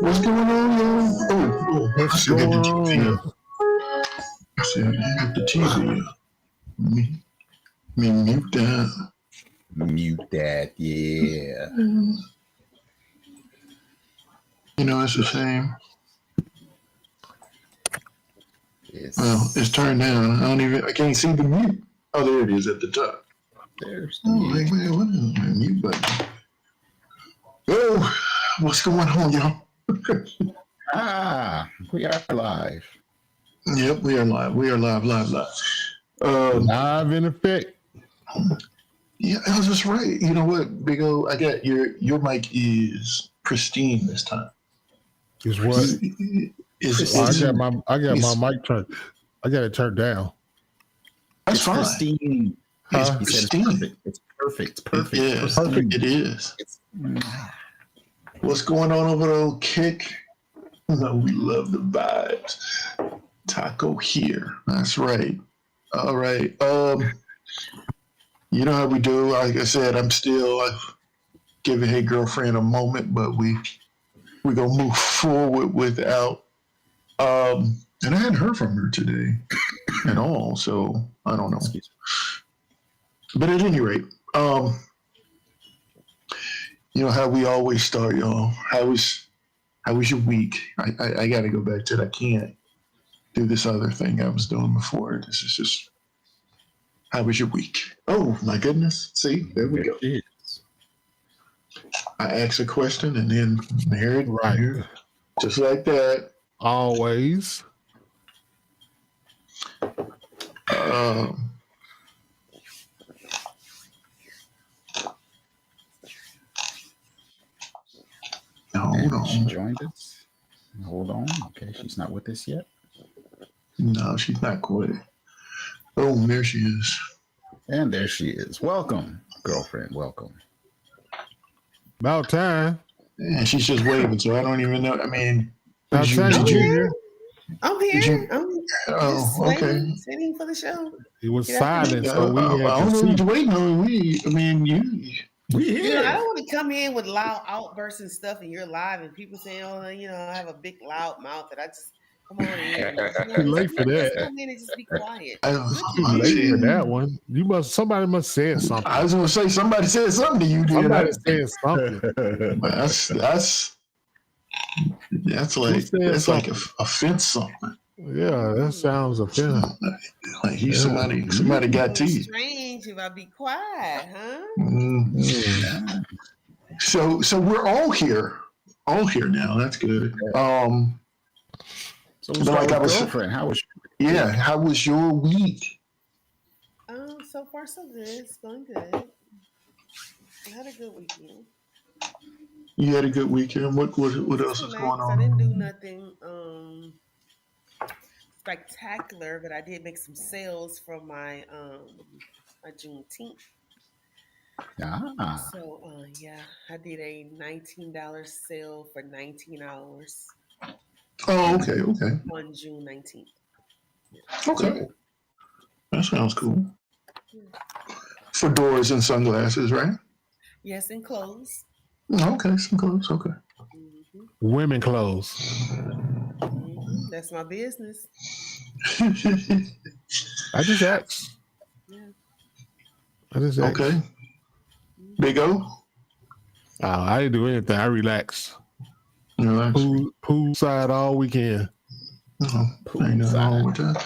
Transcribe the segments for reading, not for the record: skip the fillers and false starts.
What's going on, y'all? What's going on? I said, I got the TV. Me mute that. Mute that, yeah. You know, it's the same. Yes. Well, it's turned down. I can't see the mute. Oh, there it is at the top. There's the mute. Wait, what is the mute button? Oh, what's going on, y'all? We are live. Yep, we are live. We are live. Live in effect. Yeah, I was just right. You know what, Big O? I got your mic is pristine this time. Is what? I got my mic turned. I got it turned down. That's it's fine. Pristine. It's pristine. It's perfect. It's perfect. Yeah, it's perfect. It is. What's going on over there, Kick? No, we love the vibes. Taco here. That's right. All right. You know how we do. Like I said, I'm still giving Hey Girlfriend a moment, but we're gonna move forward without. And I hadn't heard from her today at all, so I don't know. But at any rate, you know how we always start, y'all. How was your week? I got to go back to it. I can't do this other thing I was doing before. This is just, how was your week? Oh, my goodness. See, there we go. I asked a question and then married right here. Just like that. Always. Hold on. She joined us. Hold on. Okay, she's not with us yet. No, she's not quite. Oh, there she is. And there she is. Welcome, girlfriend. Welcome. About time. And she's just waving, so I don't even know. I mean, I'm here. I'm just okay. sitting for the show. It was silent, so we had I don't know what you're waiting on. We here. I don't want to come in with loud outbursts and stuff, and you're live, and people saying, "Oh, I have a big loud mouth." That I just come on in. Too late for that. Come in and just be quiet. Too late for that one. Somebody must say something. I was gonna say somebody said something to you. Somebody said something. That's like offense something. Yeah, that sounds offensive. Like somebody got to you. Strange if I be quiet, huh? Mm-hmm. So we're all here now. That's good. So girlfriend, how was how was your week? So far so good. It's going good. I had a good weekend. You had a good weekend. What else is going Relax. I didn't do on? nothing spectacular, but I did make some sales for my Juneteenth. Ah, So yeah, I did a $19 sale for 19 hours Oh, okay. on June 19th. Yeah. Okay. cool. That sounds cool. Yeah. Fedoras and sunglasses, right? Yes, and clothes. Okay, some clothes. Okay. Hmm. Women clothes. That's my business. I just asked. Yeah. I just Okay. asked. Big O. I didn't do anything. I relaxed. Relax. Poolside all weekend. No, ain't nothing wrong with that.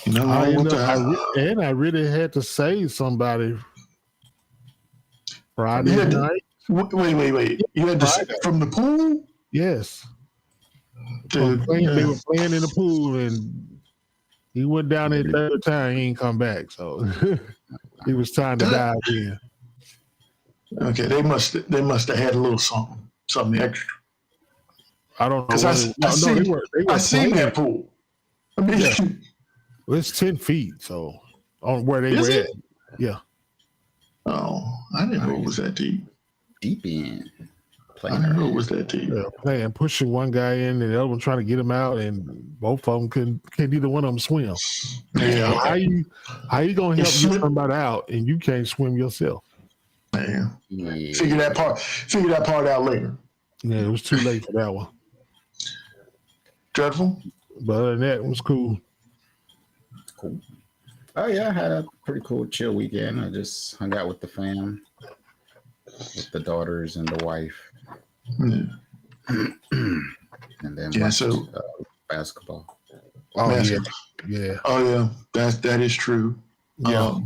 Ain't nothing I wrong with ended up, that. I really had to save somebody Friday You had to, night. wait. You had to Friday. from the pool Yes. to They were playing in the pool, and he went down there third time. He ain't come back, so it was time to dive in. Okay, they must have had a little something extra. I don't know Because what it was. No, they were I seen playing. that pool. I mean, Yeah. Well, it's 10 feet, so on where they Is were it? at. Yeah. Oh, I didn't know it was that deep. Deep in. I Playing didn't know it around. was that deep. Yeah, playing, pushing one guy in, and the other one trying to get him out, and both of them can't either one of them swim. Yeah, So how you gonna help It's get slip- somebody out and you can't swim yourself? man. Yeah. Figure that part out later. Yeah, it was too late for that one. Dreadful. But other than that, it was cool. Cool. Oh yeah, I had a pretty cool chill weekend. I just hung out with the fam, with the daughters and the wife, Yeah. and then Yeah, watched so- basketball. Oh Basketball. yeah. Oh yeah, that is true. Yeah.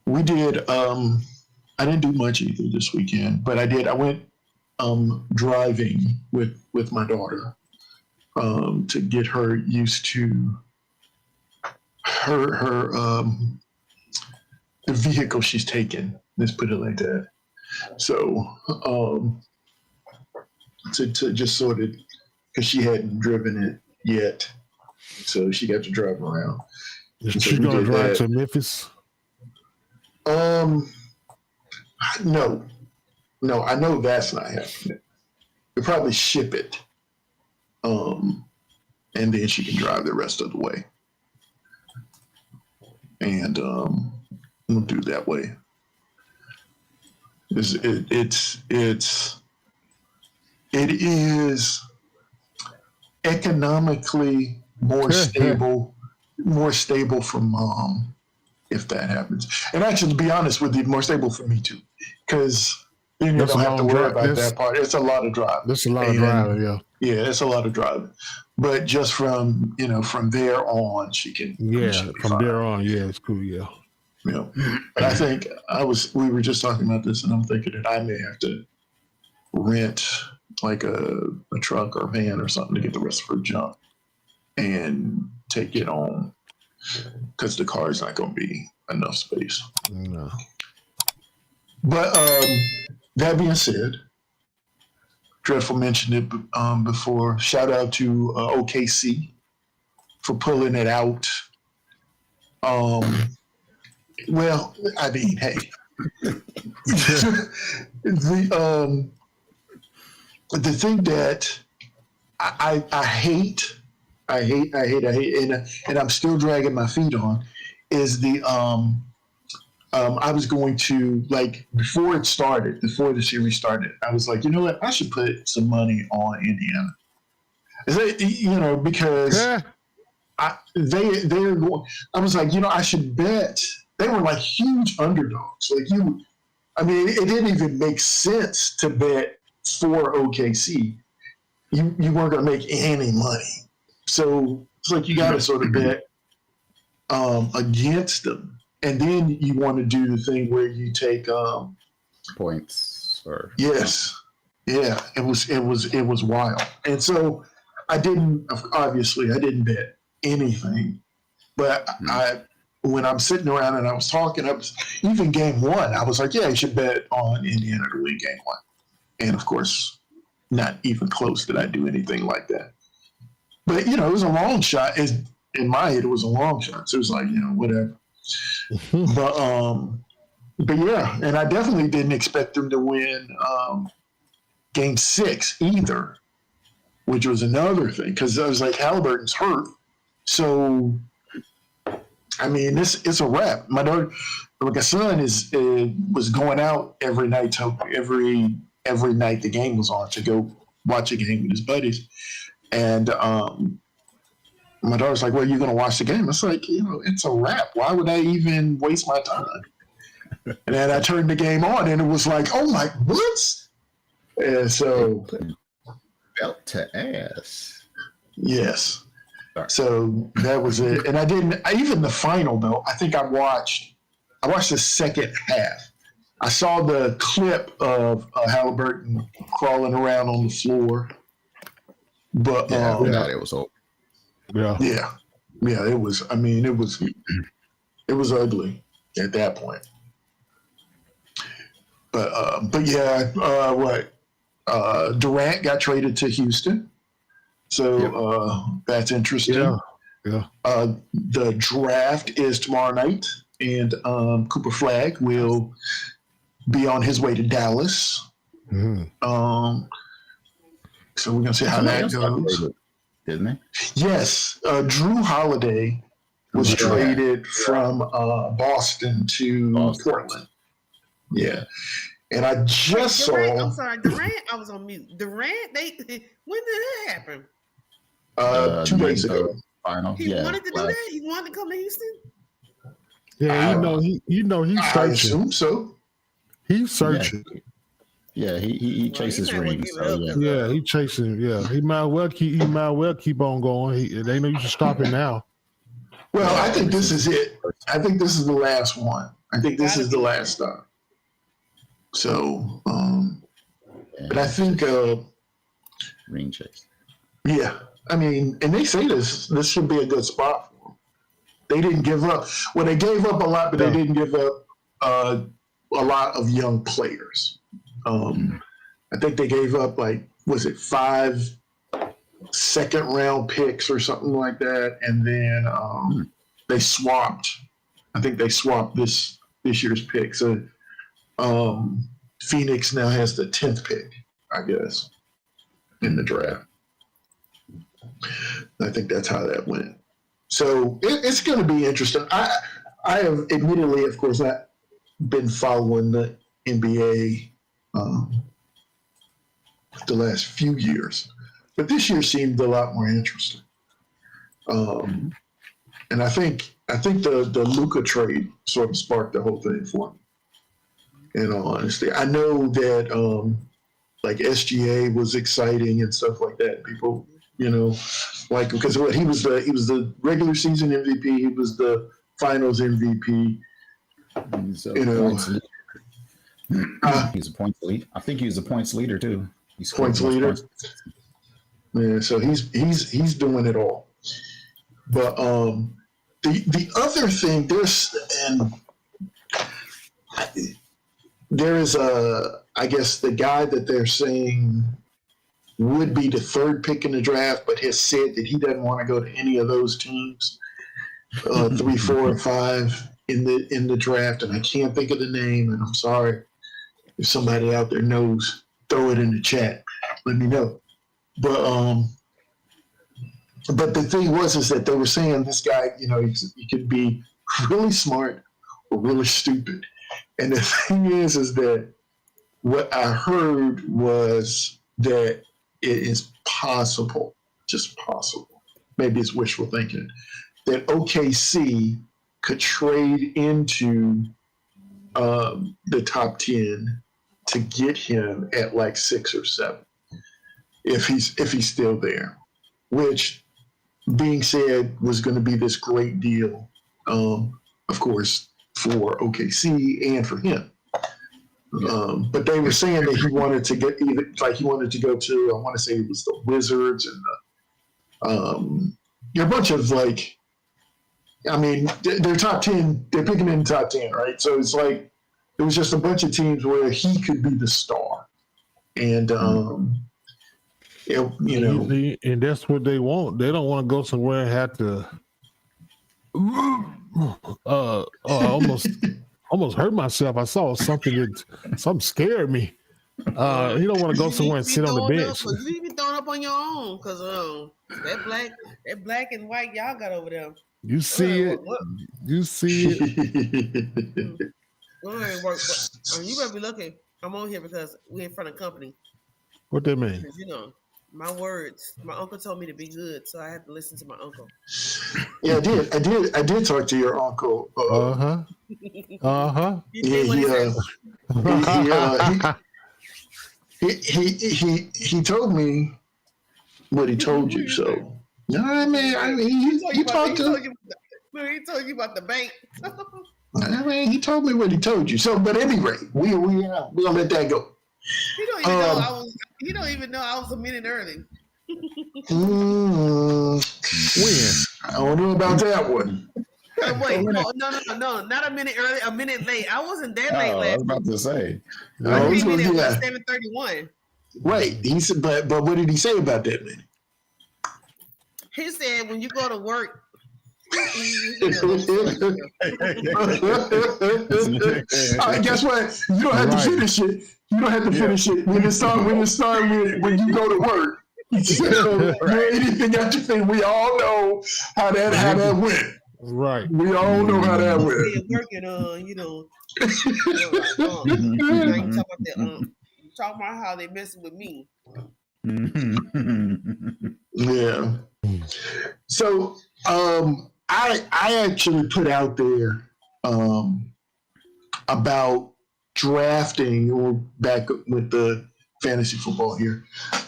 We did. I didn't do much either this weekend, but I did. I went driving with my daughter to get her used to her the vehicle she's taking. Let's put it like that. So to just sort of, because she hadn't driven it yet, so she got to drive around. Is So she we gonna did drive that. to Memphis? No, I know that's not happening. They'll probably ship it, and then she can drive the rest of the way, and we'll do that way. It is economically more stable for mom if that happens. And actually, to be honest with you, more stable for me too, because then you That's don't a have to long worry drive. about that part. It's a lot of driving. That's a lot of driving, yeah. Yeah, it's a lot of driving. But just from there on, she can. Yeah, she'll be from fine. there on, yeah, it's cool, yeah. But I think we were just talking about this, and I'm thinking that I may have to rent like a truck or a van or something to get the rest of her junk and take it on, because the car is not going to be enough space. No. But that being said, Dreadful mentioned it before. Shout out to OKC for pulling it out. Well, I mean, hey, the thing that I hate, and I'm still dragging my feet on, is the I was going to, like, before the series started, I was like, you know what, I should put some money on Indiana. Because they're going. I was like, I should bet. They were like huge underdogs. Like it didn't even make sense to bet for OKC. You weren't going to make any money. So it's like you got to sort of bet against them. And then you want to do the thing where you take Points or yes. Yeah, it was wild. And so I didn't bet anything. But when I'm sitting around and I was talking, even game one, I was like, yeah, you should bet on Indiana to win game one. And of course, not even close did I do anything like that. But, you know, it was a long shot. In my head, it was a long shot. So it was like, you know, whatever. But yeah, and I definitely didn't expect them to win Game 6 either, which was another thing. Because I was like, Halliburton's hurt. So, I mean, it's a wrap. My son was going out every night the game was on to go watch a game with his buddies, and my daughter's like, "Well, you're going to watch the game?" It's like, you know, it's a wrap. Why would I even waste my time? And then I turned the game on, and it was like, "Oh my, what?" And so, belt to ass. Yes. So that was it. And even the final though, I think I watched the second half. I saw the clip of Halliburton crawling around on the floor. But I thought it was over. Yeah, it was. I mean, it was ugly at that point. But yeah, Durant got traded to Houston. So that's interesting. Yeah. The draft is tomorrow night, and Cooper Flagg will be on his way to Dallas. Mm-hmm. So we're gonna see how that goes. Isn't it? Yes, Drew Holiday was traded from Boston to Portland. Yeah. And I just saw. I'm sorry, Durant. I was on mute. Durant. When did that happen? 2 days ago. Final. He wanted to do that. He wanted to come to Houston. Yeah, he's I searching. assume so. He's searching. Yeah, he chases rings. So, yeah, he's chasing. Yeah, he might well keep on going. They know you should stop it now. Well, I think this is it. I think this is the last one. I think this is the last stop. So, but I think ring chase. Yeah, I mean, and they say this should be a good spot for them. They didn't give up. Well, they gave up a lot, but they didn't give up a lot of young players. I think they gave up 5 second-round picks or something like that, and then they swapped. I think they swapped this year's pick. So Phoenix now has the 10th pick, I guess, in the draft. I think that's how that went. So it's going to be interesting. I have admittedly, of course, not been following the NBA the last few years, but this year seemed a lot more interesting. And I think the Luka trade sort of sparked the whole thing for me. In all honesty, I know that SGA was exciting and stuff like that. People, because he was the regular season MVP, he was the finals MVP. He's a points leader. I think he was a points leader too. He's points leader. Yeah, so he's doing it all. But the other thing there is I guess the guy that they're saying would be the 3rd pick in the draft, but has said that he doesn't want to go to any of those teams, 3, 4, or 5 in the draft, and I can't think of the name, and I'm sorry if somebody out there knows. Throw it in the chat. Let me know. But the thing is that they were saying this guy, he could be really smart or really stupid. And the thing is that what I heard was that it is possible, just possible, maybe it's wishful thinking, that OKC could trade into the top 10 to get him at 6 or 7 if he's still there, which being said was going to be this great deal, of course, for OKC and for him. But they were saying that he wanted to go to, I want to say it was the Wizards and a bunch of they're top 10, they're picking in the top 10, right? So it's it was just a bunch of teams where he could be the star. and and that's what they want. They don't want to go somewhere and have to almost hurt myself. I saw something scared me. You don't want to go somewhere and sit on the bench. You be throwing up on your own because that black and white y'all got over there. You see it. You see it. You better be looking. I'm on here because we're in front of company. What that mean? My words. My uncle told me to be good, so I had to listen to my uncle. Yeah, I did talk to your uncle. He told me what he told you. So no, I mean, he told you about the bank. I mean, he told me what he told you. So, but at any rate, we gonna let that go. You don't even know I was a minute early. When? I don't know about that one. Wait, no, not a minute early, a minute late. I wasn't that late last. I was about to say. No, I came in at 7:31. Right. He said, but what did he say about that minute? He said when you go to work. Guess what? You don't have to finish it. You don't have to finish it when it start when you go to work. Anything got to think. We all know how that went. Right. We all know how that went. Working talking about how they messing with me. Yeah. So I actually put out there about drafting, or back with the fantasy football here,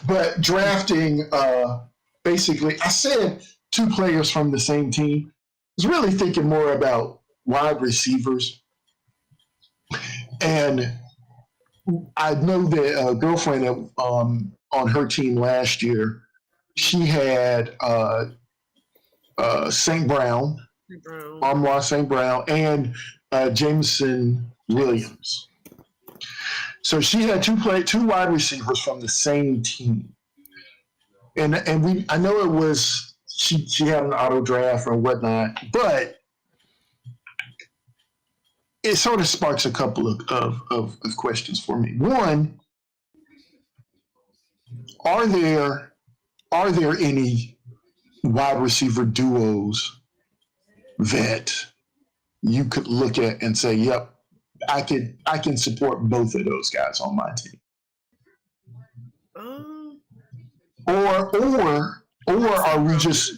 but drafting basically I said 2 players from the same team. I was really thinking more about wide receivers. And I know that a girlfriend on her team last year, she had St. Brown, Amon St. Brown, and Jameson Williams. So she had two wide receivers from the same team. And I know it was she had an auto draft or whatnot, but it sort of sparks a couple of questions for me. One, are there any wide receiver duos that you could look at and say, yep, I can support both of those guys on my team? Or are we just,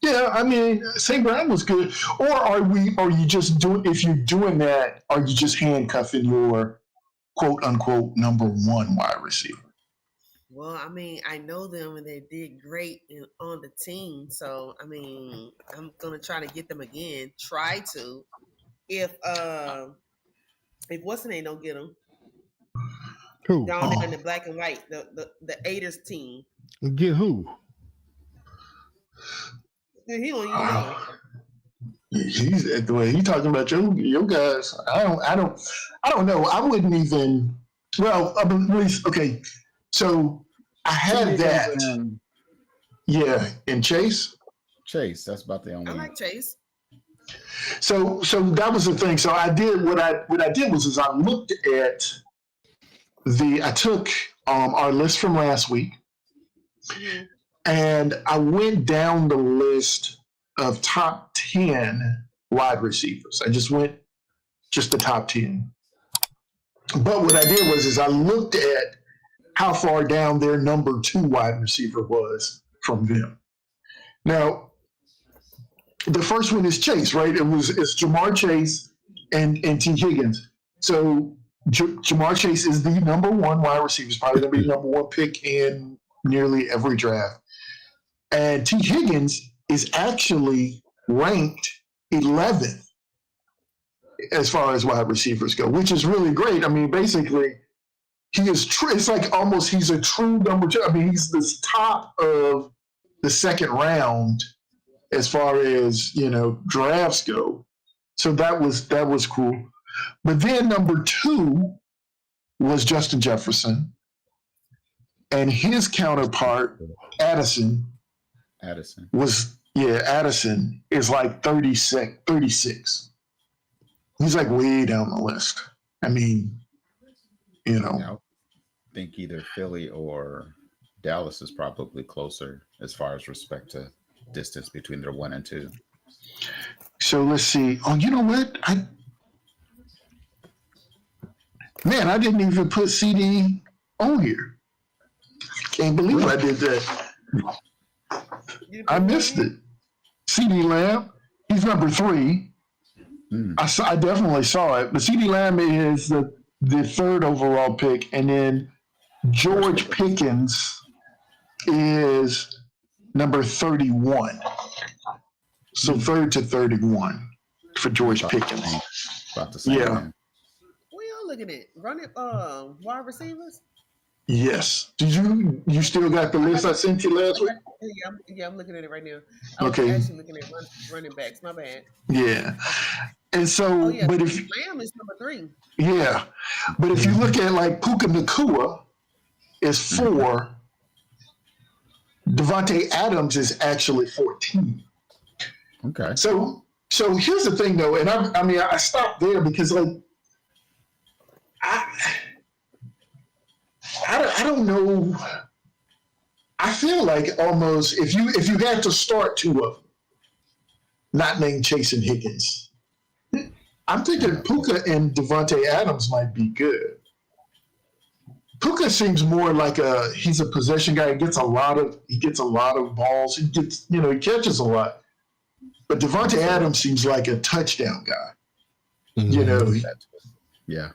yeah, I mean, St. Brown was good. Or are you just doing, if you're doing that, are you just handcuffing your quote unquote number 1 wide receiver? Well, I mean, I know them and they did great on the team. So, I mean, I'm going to try to get them again. Try to. If what's the name don't get them. Who? Down there in the black and white, the Aiders team. Get who? He don't even know. He's the way he talking about your guys. I don't know. I wouldn't even. Well, at least okay. So I had that. Yeah, and Chase. That's about the only. I like Chase. So that was the thing. So I did what I did was I looked at I took our list from last week, and I went down the list of top 10 wide receivers. I just went the top 10. But what I did was I looked at how far down their number 2 wide receiver was from them. Now, the first one is Chase, right? It's Jamar Chase and T. Higgins. So Jamar Chase is the number 1 wide receiver. He's probably going to be the number 1 pick in nearly every draft. And T. Higgins is actually ranked 11th as far as wide receivers go, which is really great. I mean, basically, he is it's like almost he's a true number 2. I mean, he's the top of the second round as far as, drafts go. So that was cool. But then number 2 was Justin Jefferson. and his counterpart, Addison is like 36. He's like way down the list. I mean, you know. I think either Philly or Dallas is probably closer as far as respect to distance between their 1 and 2. So let's see. Oh, you know what? I didn't even put CD on here. Can't believe I did that. I missed it. CD Lamb, he's number 3. I definitely saw it. But CD Lamb is the 3rd overall pick, and then George Pickens is number 31. So 3rd to 31 for George Pickens. About the same. Yeah. Man. What y'all looking at? Running wide receivers? Yes. Did you still got the list I sent you last week? Yeah, I'm looking at it right now. I was Okay. actually looking at running backs. My bad. Yeah. And so, but if Lamb is number 3. yeah, but if you look at like Puka Nacua is 4, Devontae Adams is actually 14. Okay. So here's the thing though, and I stopped there because like I don't know. I feel like almost if you had to start 2 of them, not named Chase and Higgins, I'm thinking Puka and Devontae Adams might be good. Puka seems more like he's a possession guy. He gets a lot of balls. He catches a lot. But Devontae Adams seems like a touchdown guy. Mm-hmm. Yeah.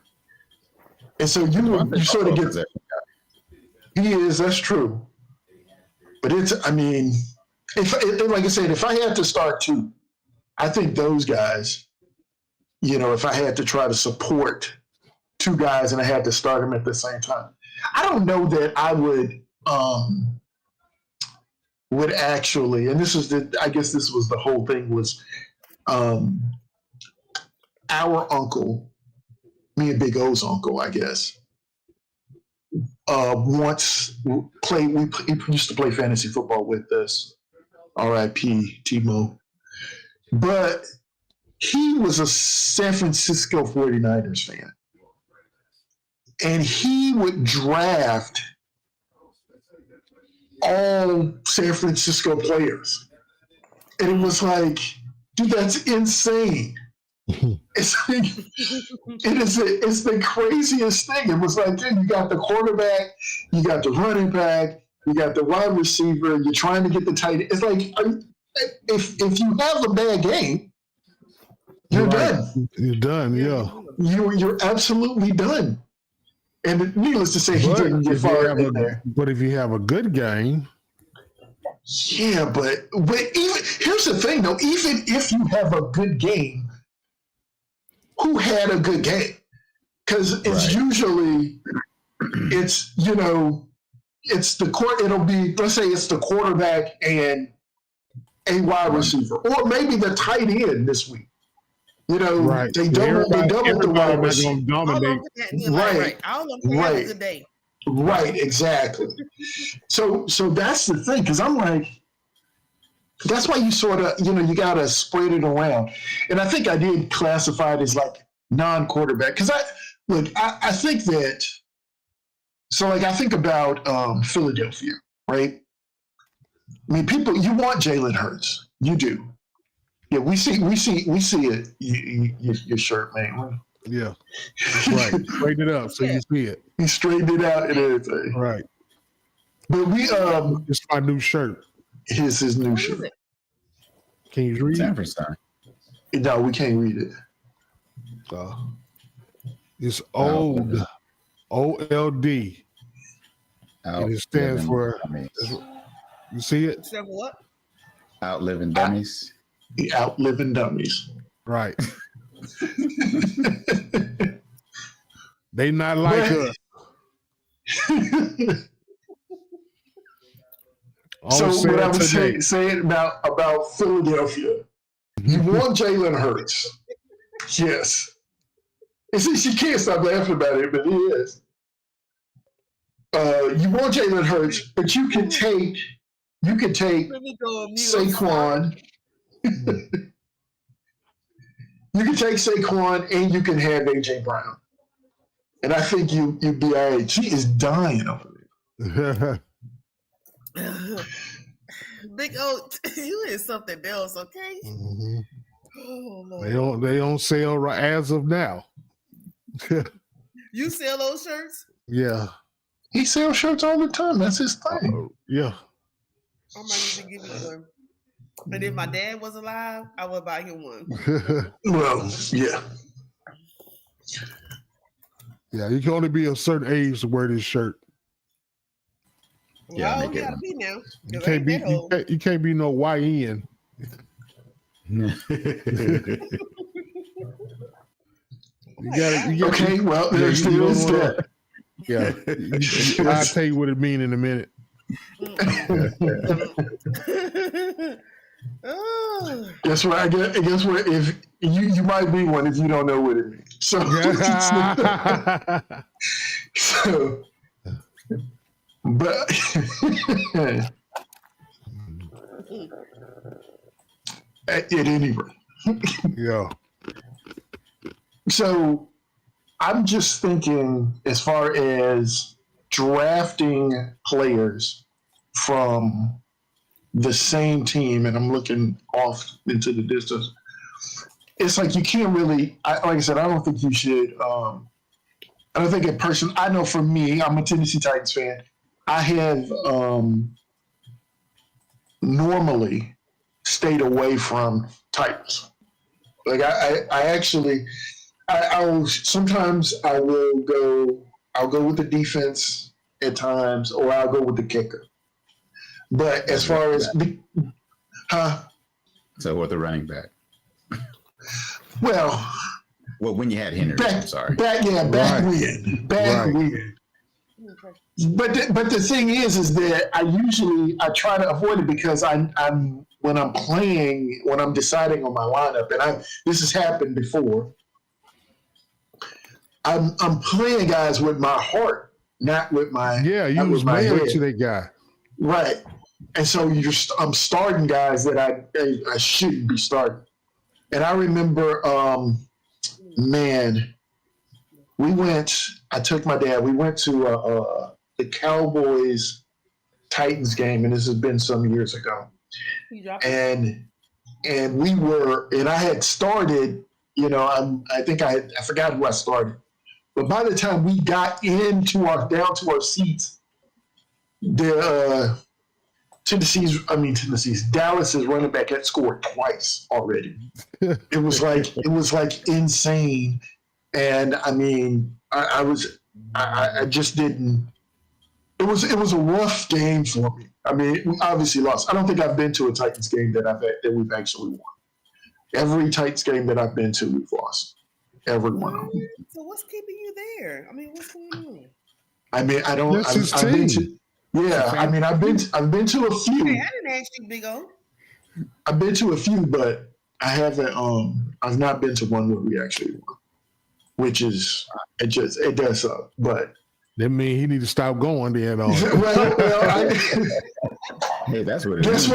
And so you sort of get. He is. That's true. But like I said, if I had to start 2, I think those guys. If I had to try to support 2 guys and I had to start them at the same time, I don't know that I would actually. And this was I guess this was the whole thing was, our uncle, me and Big O's uncle, I guess. Once played. He used to play fantasy football with us. R.I.P. Timo. But he was a San Francisco 49ers fan. And he would draft all San Francisco players. And it was like, dude, that's insane. It's like, it's the craziest thing. It was like, dude, you got the quarterback, you got the running back, you got the wide receiver, you're trying to get the tight end. It's like, if you have a bad game, you're done. You're done, yeah. You're absolutely done. And needless to say, he didn't get far in there. But if you have a good game, yeah, but even here's the thing though. Even if you have a good game, who had a good game? Because it's usually it's the court. It'll be, let's say it's the quarterback and a wide receiver, or maybe the tight end this week. They double the wide receiver. Dominate. Right. All of them have a good day. Right, exactly. So that's the thing, because I'm like, that's why you sort of, you got to spread it around. And I think I did classify it as like non-quarterback, because I think that, so like I think about Philadelphia, right? I mean, you want Jalen Hurts. You do. Yeah, we see it. Your shirt, man. Yeah, that's right. Straighten it up so you see it. He straightened it out and everything. Right. But it's my new shirt. Here's his new shirt. Can you read it? No, we can't read it. It's old. OLD. And it stands for. You see it? Stand for what? Outliving dummies. The outliving dummies. Right. They not like us. So what I was saying about Philadelphia, you want Jalen Hurts. Yes. And see, she can't stop laughing about it, but he is. You want Jalen Hurts, but you can take Let me go mute. Saquon. You can take Saquon and you can have AJ Brown. And I think you'd be all right. She is dying over Yeah. Big O, you is something else, okay? Mhm. Oh, Lord. They don't sell right as of now. You sell those shirts? Yeah. He sells shirts all the time. That's his thing. Yeah. I might need to give you one. And if my dad was alive, I would buy him one. Well, yeah. Yeah, you can only be a certain age to wear this shirt. Well, Yeah, how make old it you gotta one. be now? You 'Cause I can't ain't that old. you can't be no YN. Okay, well, there you still don't is wanna- that. Yeah. I'll tell you what it mean in a minute. Oh. Guess what? Guess what? If you might be one if you don't know what it means. So, so but at any rate. Yeah. So I'm just thinking as far as drafting players from the same team, and I'm looking off into the distance. It's like you can't really, like I said, I don't think you should. I don't think a person, I know for me, I'm a Tennessee Titans fan. I have normally stayed away from Titans. Like sometimes I'll go with the defense at times, or I'll go with the kicker. But as far as, So with the running back. Well, when you had Henry, I'm sorry. Back Right. when. Okay. But the thing is that I try to avoid it because I'm when I'm deciding on my lineup, and this has happened before. I'm playing guys with my heart, not with my You was married to that guy. Right. And so I'm starting guys that I shouldn't be starting. And I remember, I took my dad, we went to the Cowboys Titans game, and this has been some years ago. And I had started, I forgot who I started. But by the time we got down to our seats, Dallas's running back had scored twice already. It was like insane. And I mean, I just didn't. It was a rough game for me. I mean, we obviously lost. I don't think I've been to a Titans game that we've actually won. Every Titans game that I've been to, we've lost. Every one of them. So what's keeping you there? I mean, what's going on? I mean, I don't. That's his I've been team. I've been to a few. Hey, I didn't ask you, Big O. I've been to a few, but I haven't. I've not been to one where we actually won, which is it does suck. But that mean he need to stop going then. Hey, that's what it guess is.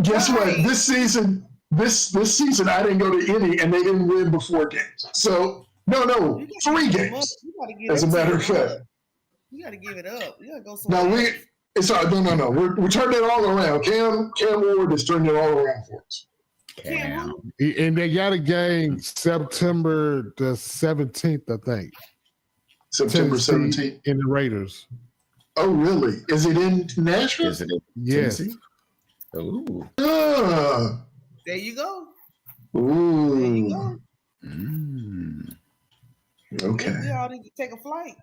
Guess what? This season, I didn't go to any, and they didn't win but 4 games. So no, 3 games. As a matter of fact. You got to give it up. You got to go somewhere. No, it's no. We're turning it all around. Cam Ward is turning it all around for us. And they got a game September the 17th, I think. September 17th in the Raiders. Oh, really? Is it in Nashville? Is it in Yes. Tennessee? Ooh. There you go. Ooh. There you go. Okay. We all need to take a flight.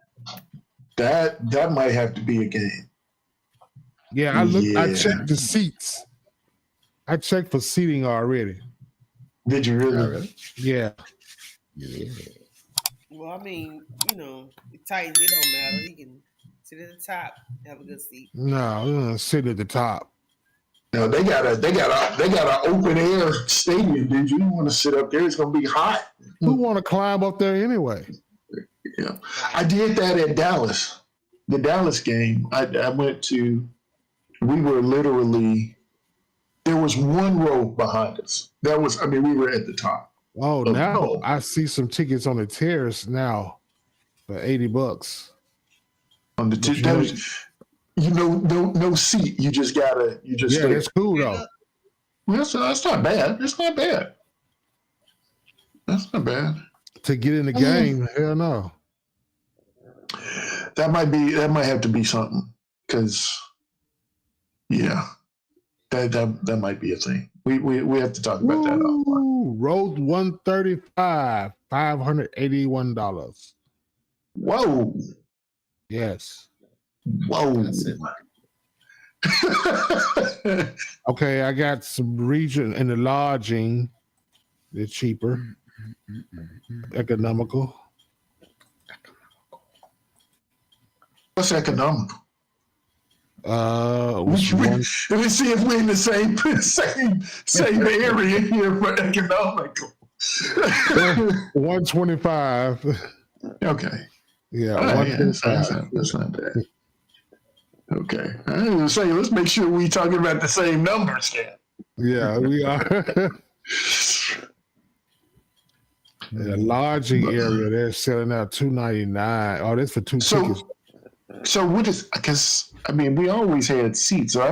That might have to be a game. Yeah, I checked the seats. I checked for seating already. Did you really? Yeah. Well, I mean, Titans, it don't matter. He can sit at the top, have a good seat. No, sit at the top. No, they got an open air stadium, dude. You don't want to sit up there. It's gonna be hot. Who want to climb up there anyway? Yeah. I did that at Dallas. the Dallas game, I went to. We were literally. There was one row behind us. We were at the top. Oh, now I see some tickets on the terrace now for $80. On the no seat. You just gotta. That's cool though. Well, that's not bad. That's not bad. That's not bad. To get in the game, hell no. That might have to be something because, yeah, that might be a thing. We have to talk about that. Road 135, $581. Whoa. Yes. Whoa. That's it. Okay, I got some region and the lodging. They're cheaper, economical. What's economical? Let me see if we're in the same area here for economical. 125. Okay. Yeah, that's not bad. Okay. I was gonna say, let's make sure we talking about the same numbers, Ken. Yeah, we are. The lodging area, they're selling out $299. Oh, that's for two tickets. So what is? Because we always had seats. So I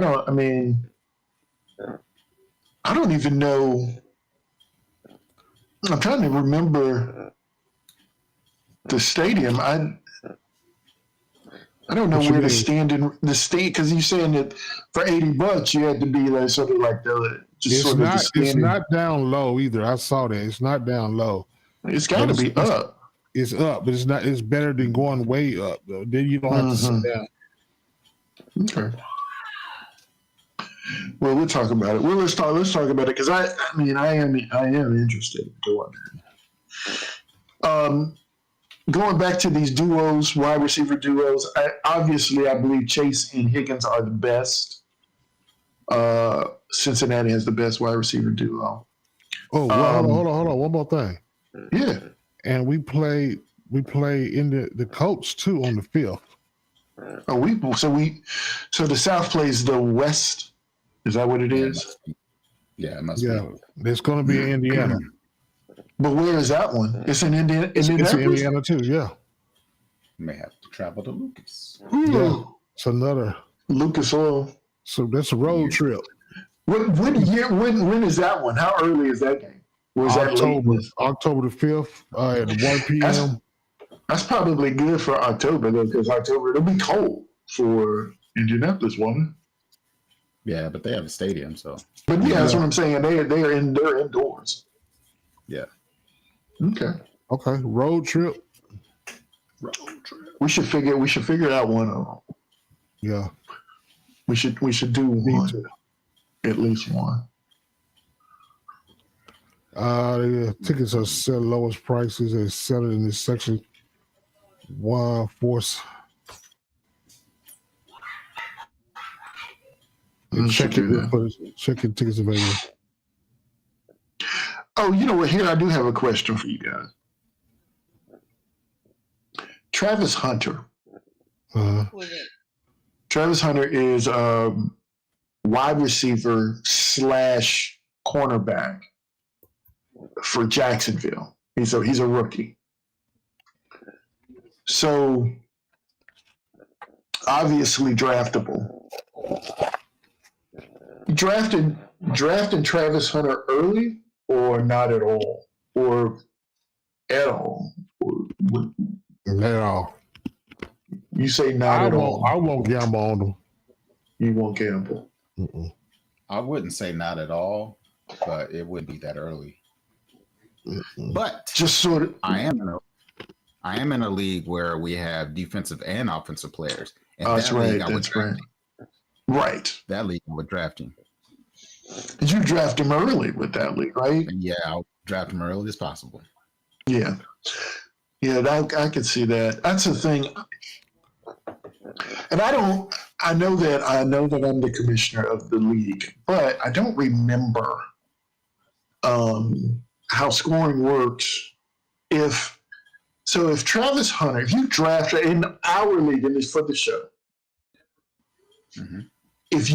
don't even know. I'm trying to remember the stadium. I don't know where to stand in the state because you're saying that for $80 you had to be like sort of like the. It's not down low either. I saw that. It's not down low. It's got to be up. It's up, but it's not. It's better than going way up though. Then you don't have to sit down. Okay. Well, we'll talk about it. Well, let's talk about it because I am interested in doing it. Going back to these duos, wide receiver duos. I believe Chase and Higgins are the best. Cincinnati has the best wide receiver duo. Oh, well, hold on. One more thing. Yeah. And we play in the Colts too on the 5th. So the South plays the West. Is that what it is? Yeah, it must be. It's going to be in Indiana. But where is that one? It's in Indiana. It's in Indiana too. Yeah. You may have to travel to Lucas. Yeah, it's another Lucas Oil. So that's a road trip. When is that one? How early is that game? October the 5th at 1 p.m. That's probably good for October though, because October it'll be cold for Indianapolis, won't it? Yeah, but they have a stadium, so. But that's what I'm saying. They're indoors. Yeah. Okay. Road trip. We should figure out one of them. Yeah. We should do one. At least one. The tickets are set lowest prices and set it in this section. Wild Force. Check your tickets available. Oh, you know what? Here I do have a question for you guys. Travis Hunter. Travis Hunter is wide receiver / cornerback for Jacksonville. He's a rookie. So obviously draftable. Drafting Travis Hunter early or not at all? Or at all? At all. You say not at all. I won't gamble on them. You won't gamble. Mm-mm. I wouldn't say not at all, but it wouldn't be that early. Mm-mm. But just sort of. I am in a league where we have defensive and offensive players. And that's right. That's right. Right. That league with drafting. You draft him early with that league, right? Yeah, I'll draft him early as possible. Yeah. Yeah, I could see that. That's the thing. And I know that I'm the commissioner of the league, but I don't remember how scoring works if So if Travis Hunter, if you draft in our league, and it's for the show, Mhm. if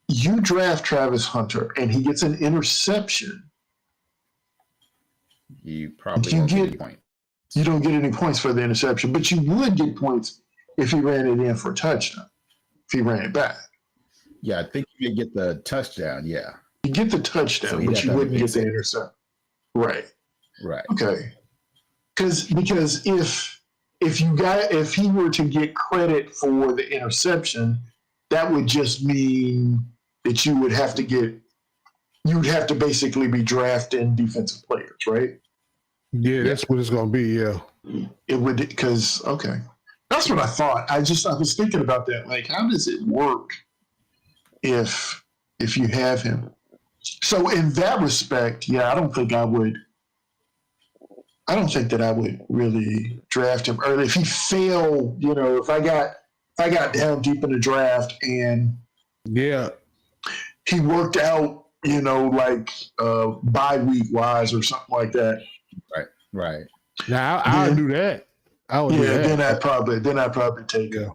you draft Travis Hunter and he gets an interception, You probably you won't get get- any point. you don't get any points for the interception, but you would get points if he ran it in for a touchdown, if he ran it back. Yeah, I think you may get the touchdown. Yeah, You get the touchdown, So he'd but have you to have a wouldn't big get the save. interception. Right. right. Okay. Because if he were to get credit for the interception, that would just mean that you'd have to basically be drafting defensive players, right? Yeah, that's what it's gonna be. Yeah. It would, because okay, that's what I thought. I was thinking about that. Like, how does it work if you have him? So in that respect, yeah, I don't think that I would really draft him early. If he failed, if I got down deep in the draft and Yeah. he worked out, like bye week wise or something like that. Right. Now I'll do that. I would do that. Then I'd probably take him.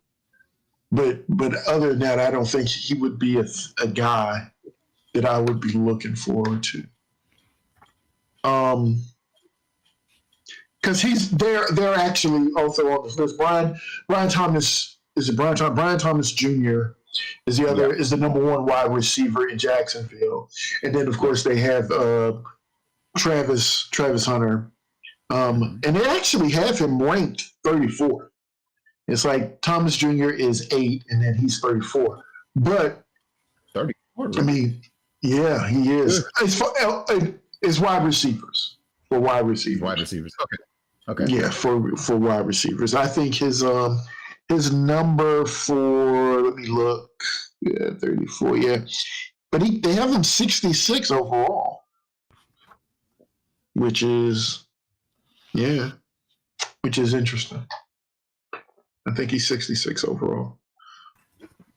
But other than that, I don't think he would be a guy that I would be looking forward to. Because they're actually also on this list. Brian Thomas, is it Brian Thomas? Brian Thomas Jr. is the other is the number one wide receiver in Jacksonville, and then of course they have Travis Hunter, and they actually have him ranked 34. It's like Thomas Jr. is 8, and then he's 34. But 34. I mean, yeah, he is. It's wide receivers. For wide receivers. Wide receivers. Okay. Yeah, for wide receivers. I think his number for, let me look. Yeah, 34, yeah. But they have him 66 overall. Which is interesting. I think he's 66 overall.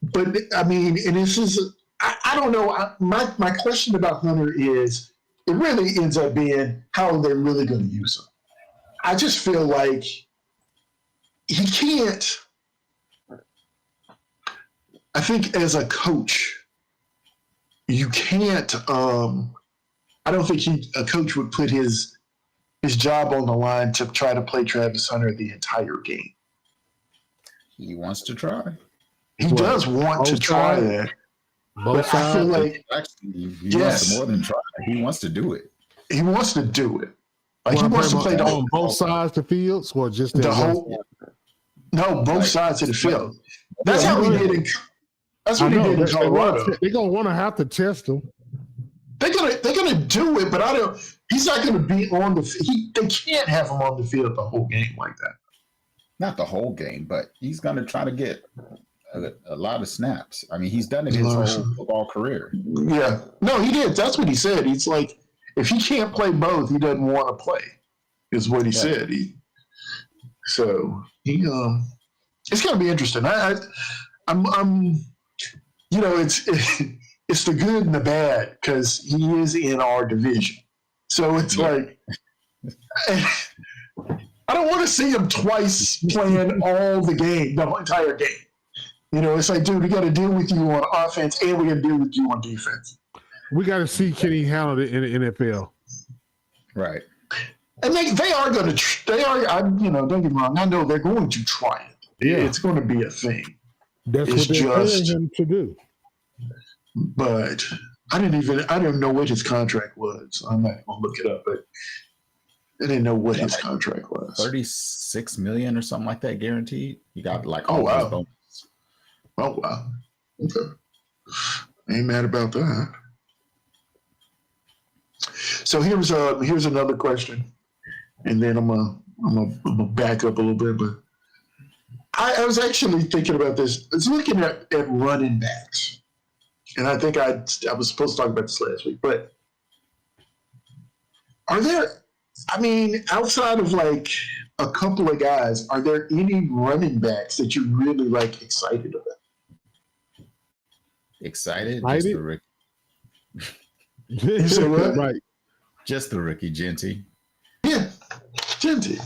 But I mean, and this is, I don't know. My question about Hunter is, it really ends up being, how are they really going to use him? I just feel like he can't. I think as a coach, you can't. I don't think a coach would put his job on the line to try to play Travis Hunter the entire game. He wants to try. He does want to try that. Both But I feel sides. like Actually, he wants to more than try. He wants to do it. he wants to do it. Like he Wanna wants to play play the on both sides of the fields, or just the that one whole. No, both sides of the field. That's Yeah, how he yeah. did in. That's I what he know did in Colorado. they're gonna want to have to test him. They're gonna do it, but I don't. He's not gonna be on the. They can't have him on the field the whole game like that. Not the whole game, but he's going to try to get a lot of snaps. I mean, he's done it his A lot of whole snaps. football career. Yeah, no, he did. That's what he said. He's like, if he can't play both, he doesn't want to play. Is what he said. It's gonna be interesting. I'm it's the good and the bad because he is in our division. So it's like I don't want to see him twice playing all the entire game. It's like, dude, we got to deal with you on offense and we got to deal with you on defense. We got to see Kenny handle it in the NFL. Right. And they are going to. Don't get me wrong. I know they're going to try it. Yeah. It's going to be a thing. That's It's what they're paying just- him to do. But I didn't know what his contract was. I'm not going to look it up, but I didn't know what his contract was. 36 million or something like that guaranteed. He got like Oh, all wow. his bonus. Oh wow. Okay. Ain't mad about that. So here's another question, and then I'm gonna back up a little bit. But I was actually thinking about this. I was looking at running backs, and I think I was supposed to talk about this last week. But are there? I mean, outside of like a couple of guys, are there any running backs that you really excited about? Excited? Excited? Just the Ricky. You say what? Right. Just the Ricky Genty. Yeah, Genty.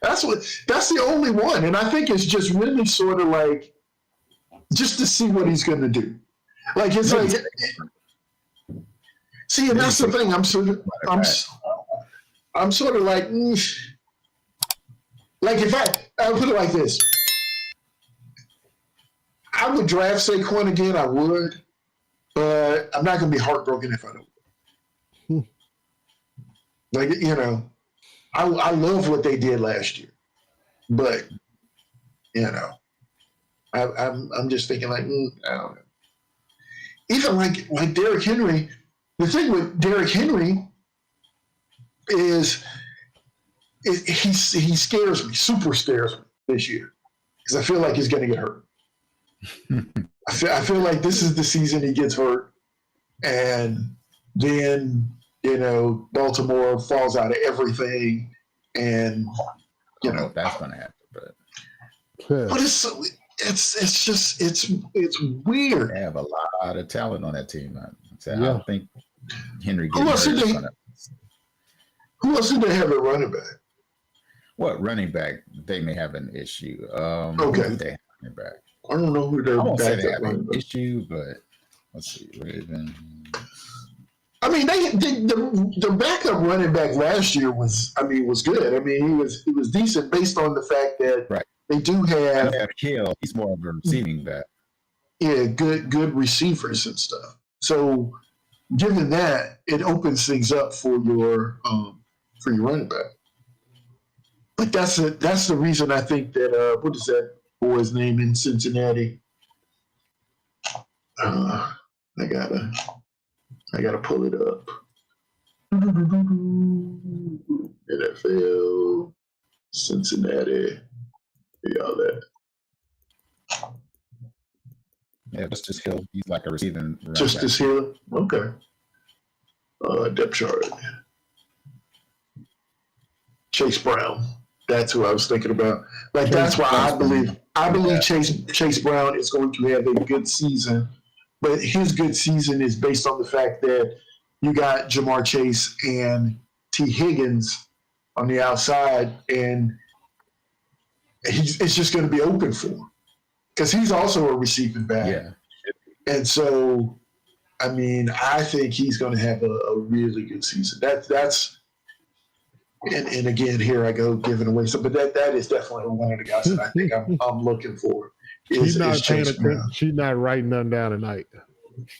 That's the only one. And I think it's just really sort of like just to see what he's going to do. Like, it's like, see, and that's the thing. I'm sort of like, like if I'll put it like this. I would draft Saquon again. I would, but I'm not going to be heartbroken if I don't. Like, you know, I love what they did last year, but you know, I'm just thinking like, I don't know. Even like Derrick Henry. The thing with Derrick Henry is he scares me, super scares me this year because I feel like he's going to get hurt. I feel like this is the season he gets hurt, and then you know Baltimore falls out of everything, and you know that's going to happen. But it's weird. They have a lot of talent on that team. I don't think Henry. Who else did they have at running back? What running back? They may have an issue. Okay, who they have running back? I don't know who they're. I won't say they have an issue, but let's see. Raven. I mean, the backup running back last year was good. I mean, he was decent based on the fact that they do have Hill. He's more of a receiving back. Yeah, good receivers and stuff. So, given that, it opens things up for your running back. But that's the reason I think that what is that boy's name in Cincinnati? I gotta pull it up. NFL, Cincinnati, all that. Yeah, Justice Hill. He's like a receiving. Justice Hill. Okay. Depth chart. Chase Brown. That's who I was thinking about. Like that's why I believe Chase Brown is going to have a good season, but his good season is based on the fact that you got Jamar Chase and T. Higgins on the outside, and it's just going to be open for him because he's also a receiving back. Yeah. And so, I mean, I think he's going to have a really good season. That's and again, here I go giving away some, but that is definitely one of the guys that I think I'm looking for. She's not paying attention. She's not writing nothing down tonight.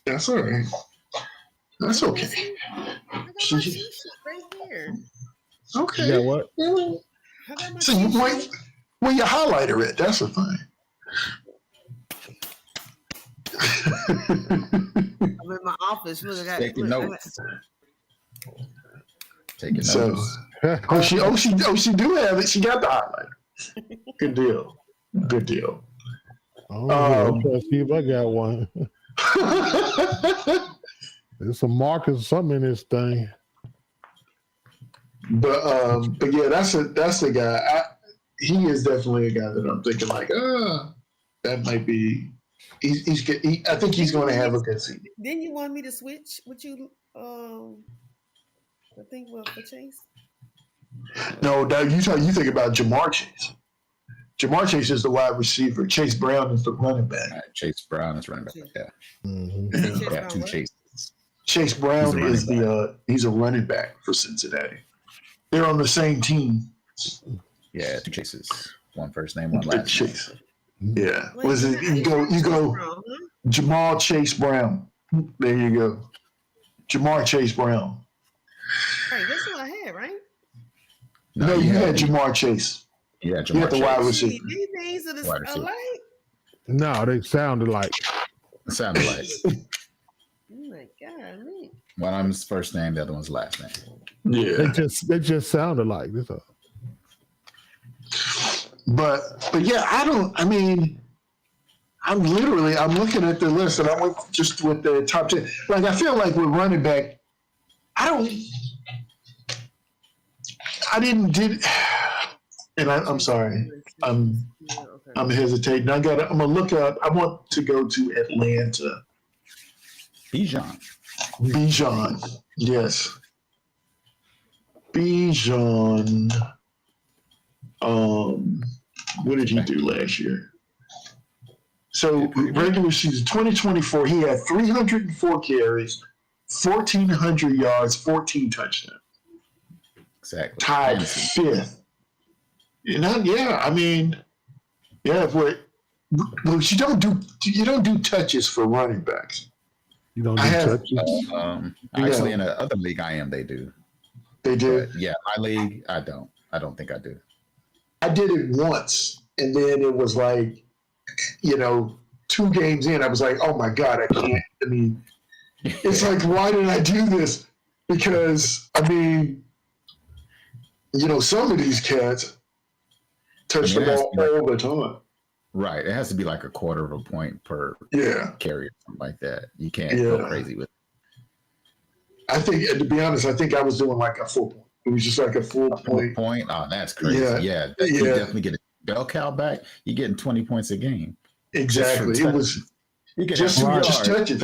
That's all right. That's okay. I got my sheet right here. Okay. You got what? So where your highlighter at? That's the thing. I'm in my office. Look, I got taking notes. Taking so, notes. she do have it. She got the highlighter. Good deal. Good deal. I'm trying to see if I got one. There's some markers or something in this thing. But yeah, that's the guy. He is definitely a guy that I'm thinking like, that might be. I think he's going to have a good season. Didn't you want me to switch with you? I think for Chase. No, you think about Jamar Chase. Jamar Chase is the wide receiver. Chase Brown is the running back. Chase Brown is running back. Yeah. Mm-hmm. Yeah, two Chases. Chase Brown he's a running back for Cincinnati. They're on the same team. Yeah, two Chases. One first name, one last Chase. Yeah. Was it you go Jamal Chase Brown. There you go. Jamar Chase Brown. Hey, that's what I had, right? No, you had Jamar Chase. Yeah, Jamar you had the Chase. wide receiver. These names are alike. No, they sounded like. It sounded like. Oh my God, man. One of them's first name, the other one's last name. Yeah. They just sounded like this. But yeah, I'm looking at the list and I went just with the top 10. Like I feel like with running back, I'm sorry. I'm hesitating. I'm gonna look up. I want to go to Atlanta. Bijan. Yes. Bijan. What did he do last year? So regular season 2024, he had 304 carries, 1,400 yards, 14 touchdowns. Exactly. Tied fifth. But you don't do touches for running backs. You don't do touches. Actually, in the other league I am, they do. They do. But yeah, my league, I don't. I don't think I do. I did it once, and then it was like, 2 games in, I was like, oh my God, I can't. I mean, it's like, why did I do this? Because, some of these cats touch the ball all the time. Right. It has to be like a quarter of a point per carry or something like that. You can't go crazy with it. I think, to be honest, I think I was doing like a full point. It was just like a full point. Oh, that's crazy. Yeah. You definitely get a bell cow back. You're getting 20 points a game. Exactly. It was just touches.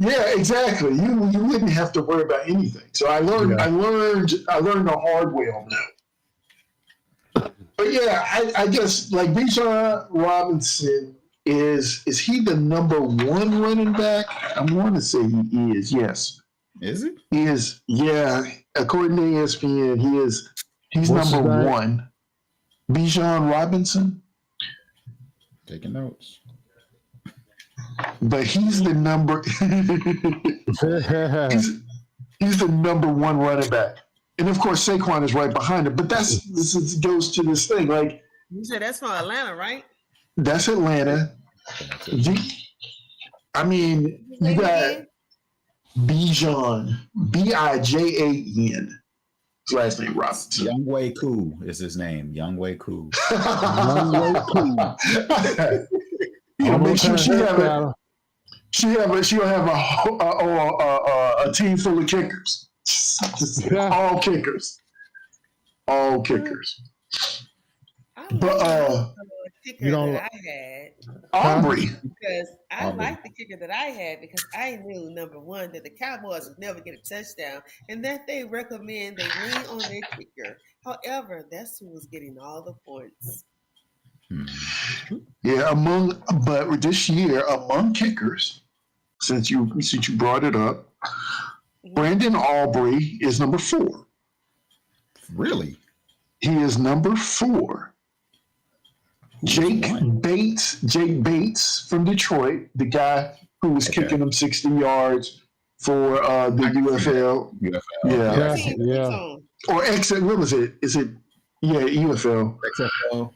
Yeah, exactly. You wouldn't have to worry about anything. So I learned the hard way on that. But yeah, I guess like Bijan Robinson is he the number 1 running back? I want to say he is. Yes. Is he? He is. Yeah. According to ESPN, he's number 1. Bijan Robinson. Taking notes. But he's the number. he's the number 1 running back, and of course Saquon is right behind him. But this goes to this thing. Like you said, that's from Atlanta, right? That's Atlanta. You got Bijan, Bijan. His last name Robinson. Young Way Cool is his name. Young Way Cool. Young Way Cool. Make sure she'll have a team full of kickers. All kickers. But kicker that I had. Aubrey. Because I liked the kicker that I had because I knew, number one, that the Cowboys would never get a touchdown and that they lean on their kicker. However, that's who was getting all the points. Yeah, but this year among kickers, since you brought it up, Brandon Aubrey is number 4. Really? He is number 4. Jake Bates from Detroit, the guy who was kicking them 60 yards for the UFL. Yeah. Or what was it? Is it UFL?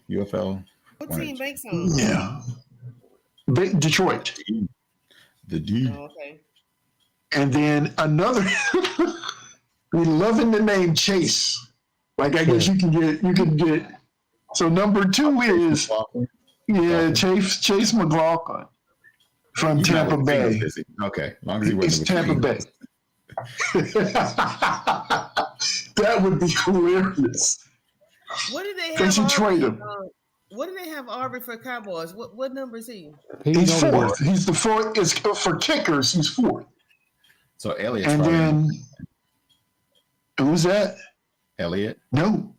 UFL. What team makes on? Yeah. Detroit. The D. Oh, okay. And then another we loving the name Chase. Like I guess you can get so number 2 is Chase McLaughlin from Tampa Bay. Okay. As long as he wasn't it's Tampa Bay. That would be hilarious. What did they have? Trade him. What do they have Aubrey for Cowboys? What number is he? He's 4th. He's the 4th. It's for kickers. He's 4th. So Elliott. And then who's that? Elliott? No.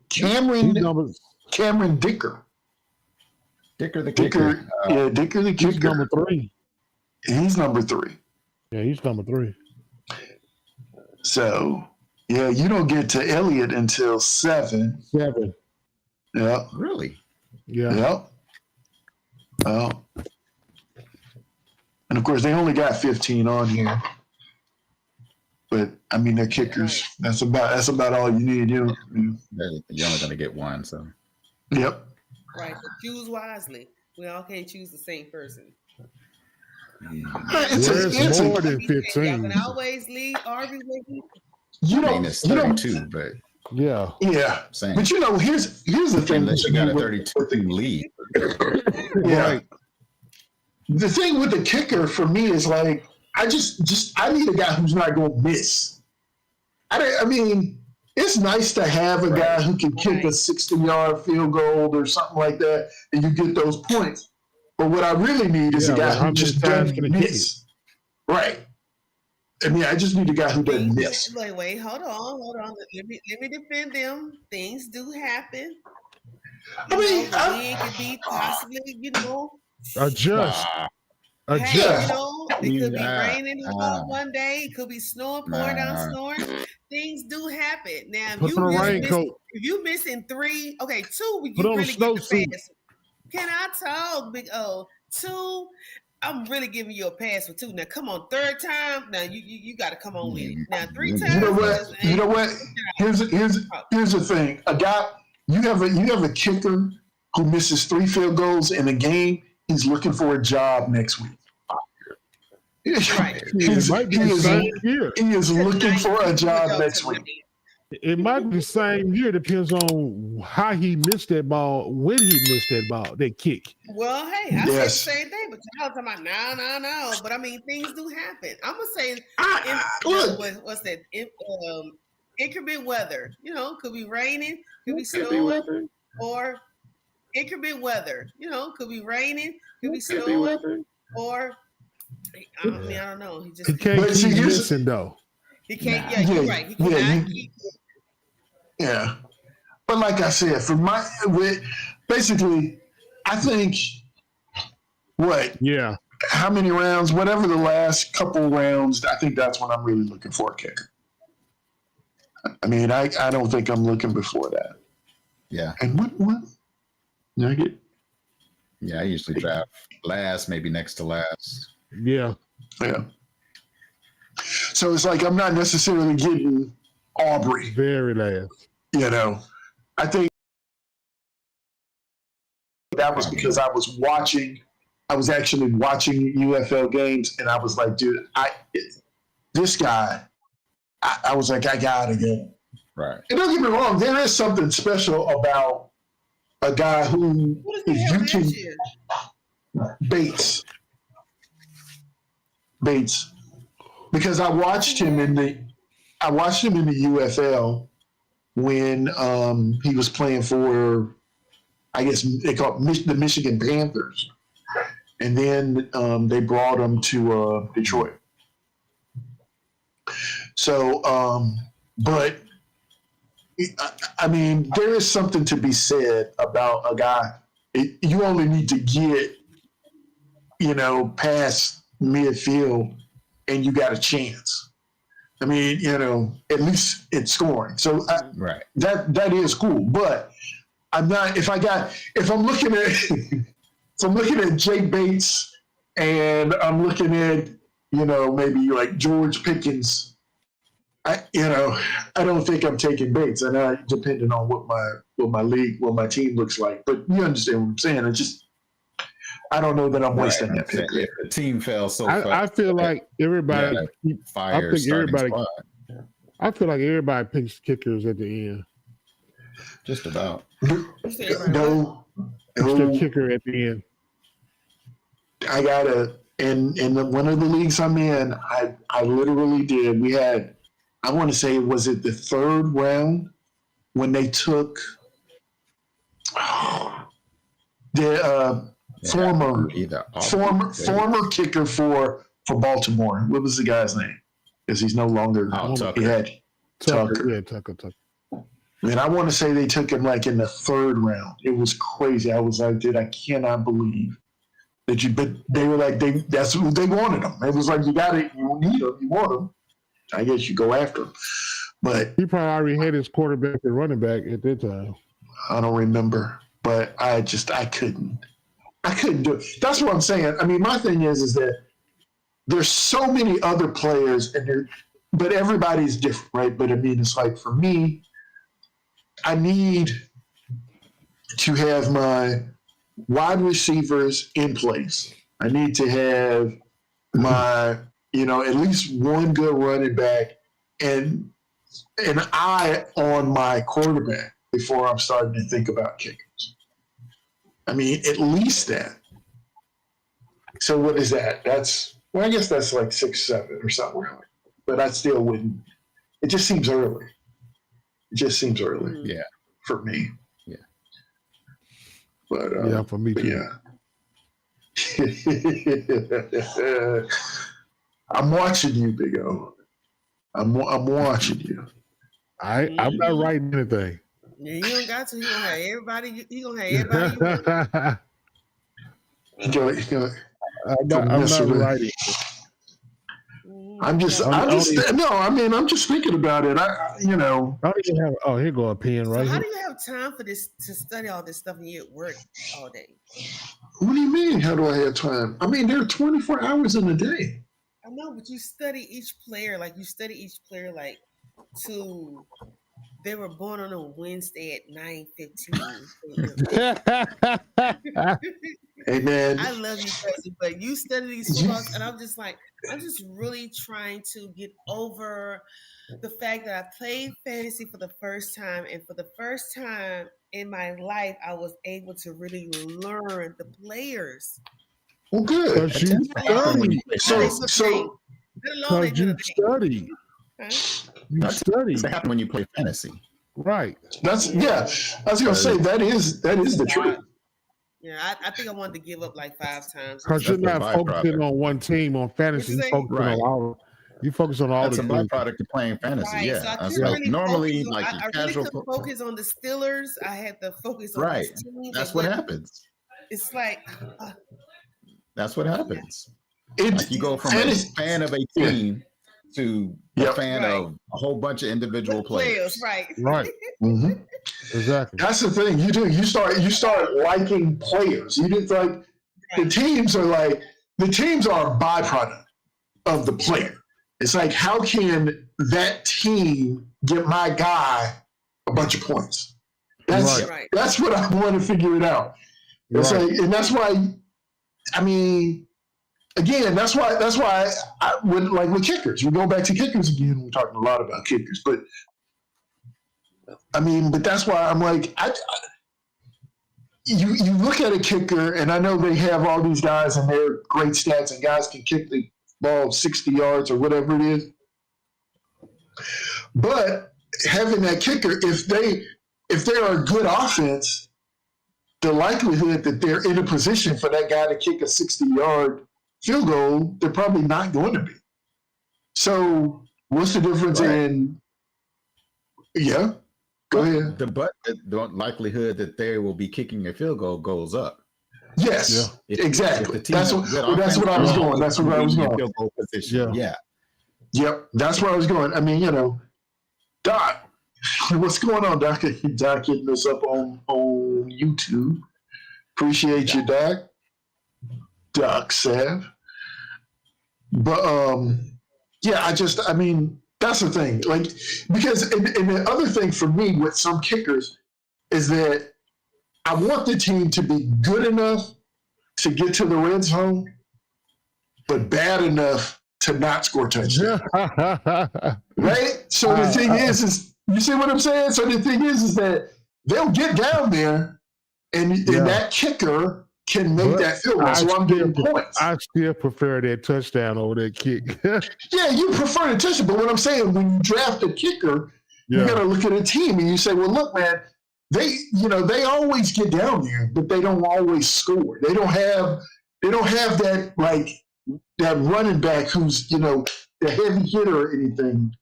Cameron Dicker. Dicker the kicker. Dicker the kicker. He's number 3. He's number 3. Yeah, he's number 3. So you don't get to Elliott until 7. 7. Yeah. Really? Yeah. Yep. Well, and of course they only got 15 on here, but they're kickers. That's about all you need. You're only gonna get 1. So. Yep. Right. So choose wisely. We all can't choose the same person. It's more than 15. Y'all can always leave Aubrey with you. It's 32, but. Yeah. Same. But here's the thing. Unless you got a 32 lead. Right. The thing with the kicker for me is like I need a guy who's not going to miss. It's nice to have a guy who can kick a 60-yard field goal or something like that, and you get those points. But what I really need is a guy who just doesn't miss. Right. I mean, I just need a guy who doesn't miss. Wait, hold on. Let me defend them. Things do happen. I mean, The wind could be possibly, Adjust. Hey, Adjust. it could be raining one day. It could be snowing, pouring down, snoring. Things do happen. Now, Put on a raincoat. if you missing 3, okay, 2, Put you on a really get the snowsuit. pass. Can I talk, Big O? 2, I'm really giving you a pass for 2. Now, come on, 3rd time. Now you got to come on with it. Now, 3 times. You know what? Here's the thing. A guy, you have a kicker who misses 3 field goals in a game. He's looking for a job next week. Right. He is looking for a job next week. It might be the same year. Depends on how he missed that ball, when he missed that ball, that kick. Well, hey, I said the same thing, but y'all talking about no. But I mean, things do happen. I'm gonna say, what's that? Inclement weather. Could be raining, could be snowing, or inclement weather. Could be raining, could be snowing, or I don't know. He can't keep missing though. He can't. Yeah, you're right. He cannot keep. Yeah, but like I said, basically, I think how many rounds? Whatever the last couple rounds, I think that's when I'm really looking for a kicker. I mean, I don't think I'm looking before that. Yeah. And what? Nugget? Yeah, I usually draft last, maybe next to last. Yeah. Yeah. So it's like I'm not necessarily getting Aubrey. Very last. I think that was because I was actually watching UFL games, and I was like, dude, this guy, I was like, I gotta get him. Right. And don't get me wrong, there is something special about a guy who, if you can, Bates, because I watched him in the UFL when he was playing for, I guess they call it the Michigan Panthers, and then they brought him to Detroit. So, but I mean, there is something to be said about a guy. You only need to get, past midfield, and you got a chance. I mean, at least it's scoring. So right. That is cool. But I'm not. If I'm looking at Jake Bates, and I'm looking at maybe like George Pickens, I don't think I'm taking Bates, and depending on what my team looks like. But you understand what I'm saying? I don't know that I'm wasting that pick. The team fell so fast. I feel like everybody. I feel like everybody picks kickers at the end. Just about. No, the kicker at the end. I gotta. In one of the leagues I'm in, I literally did. We had, I want to say, was it the 3rd round when they took the former kicker for Baltimore. What was the guy's name? Because he's no longer. Tucker. He had Tucker. Yeah, Tucker. And I want to say they took him like in the 3rd round. It was crazy. I was like, dude, I cannot believe that you. But they were like, that's what they wanted him. It was like, you got it. You need him. You want him. I guess you go after him. But he probably already had his quarterback and running back at that time. I don't remember, but I couldn't do it. That's what I'm saying. I mean, my thing is that there's so many other players, but everybody's different, right? But I mean, it's like for me, I need to have my wide receivers in place. I need to have my, at least one good running back and an eye on my quarterback before I'm starting to think about kickers. I mean, at least that. So what is that? I guess that's like 6, 7 or something like that. But I still wouldn't. It just seems early. Yeah. For me. Yeah. But yeah, for me too. Yeah. I'm watching you, Big O. I'm watching you. I'm not writing anything. Yeah, you don't got to. He gonna have everybody. He gonna have everybody. You go I'm not writing. I'm just thinking about it. I don't even have. Oh, here go a pen right So how here. do you have time for this to study all this stuff and you at work all day? What do you mean? How do I have time? I mean, there are 24 hours in a day. I know, but you study each player like to. They were born on a Wednesday at 9:15. Hey man, I love you, cousin, but you study these footballs, and I'm just really trying to get over the fact that I played fantasy for the first time, and for the first time in my life, I was able to really learn the players. Well, good. Because you study. Because you study. Huh? You study. That happens when you play fantasy. Right. I was gonna say that is the truth. Yeah, I think I wanted to give up like 5 times. Because you're not focusing on one team on fantasy. You focus on all. You focus on all. That's the a byproduct of playing fantasy. Right. Yeah. So I couldn't really normally on, like I casual really couldn't focus on the Steelers. I had to focus on right. this team. That's what happens. It's like that's what happens. Like you go from a fan of a team to a fan of a whole bunch of individual players. Right. Mm-hmm. Exactly. That's the thing. You do. You start liking players. You just like the teams are a byproduct of the player. It's like, how can that team get my guy a bunch of points? That's what I want to figure it out. It's like, and that's why. I mean, again, that's why I would like with kickers. We go back to kickers again. We're talking a lot about kickers, but I mean, but that's why I'm like, you look at a kicker, and I know they have all these guys and they're great stats, and guys can kick the ball 60 yards or whatever it is. But having that kicker, if they are a good offense, the likelihood that they're in a position for that guy to kick a 60-yard field goal, they're probably not going to be. So what's the difference in? Yeah, go ahead. The likelihood that they will be kicking a field goal goes up. Yes, exactly. That's what I was going. That's where I was going. Field goal position. Yeah. Yep. That's where I was going. I mean, Doc, what's going on, Doc? Doc hitting us up on YouTube. Appreciate you, Doc. Doc Sav. But I mean, that's the thing. Like, because and the other thing for me with some kickers is that I want the team to be good enough to get to the red zone, but bad enough to not score touchdowns. Right? So the thing is you see what I'm saying? So the thing is that they'll get down there and that kicker can make that field goal. So I'm getting points. I still prefer that touchdown over that kick. Yeah, you prefer the touchdown. But what I'm saying, when you draft a kicker, you got to look at a team and you say, well, look, man, they always get down there, but they don't always score. They don't have that, like, that running back who's, the heavy hitter or anything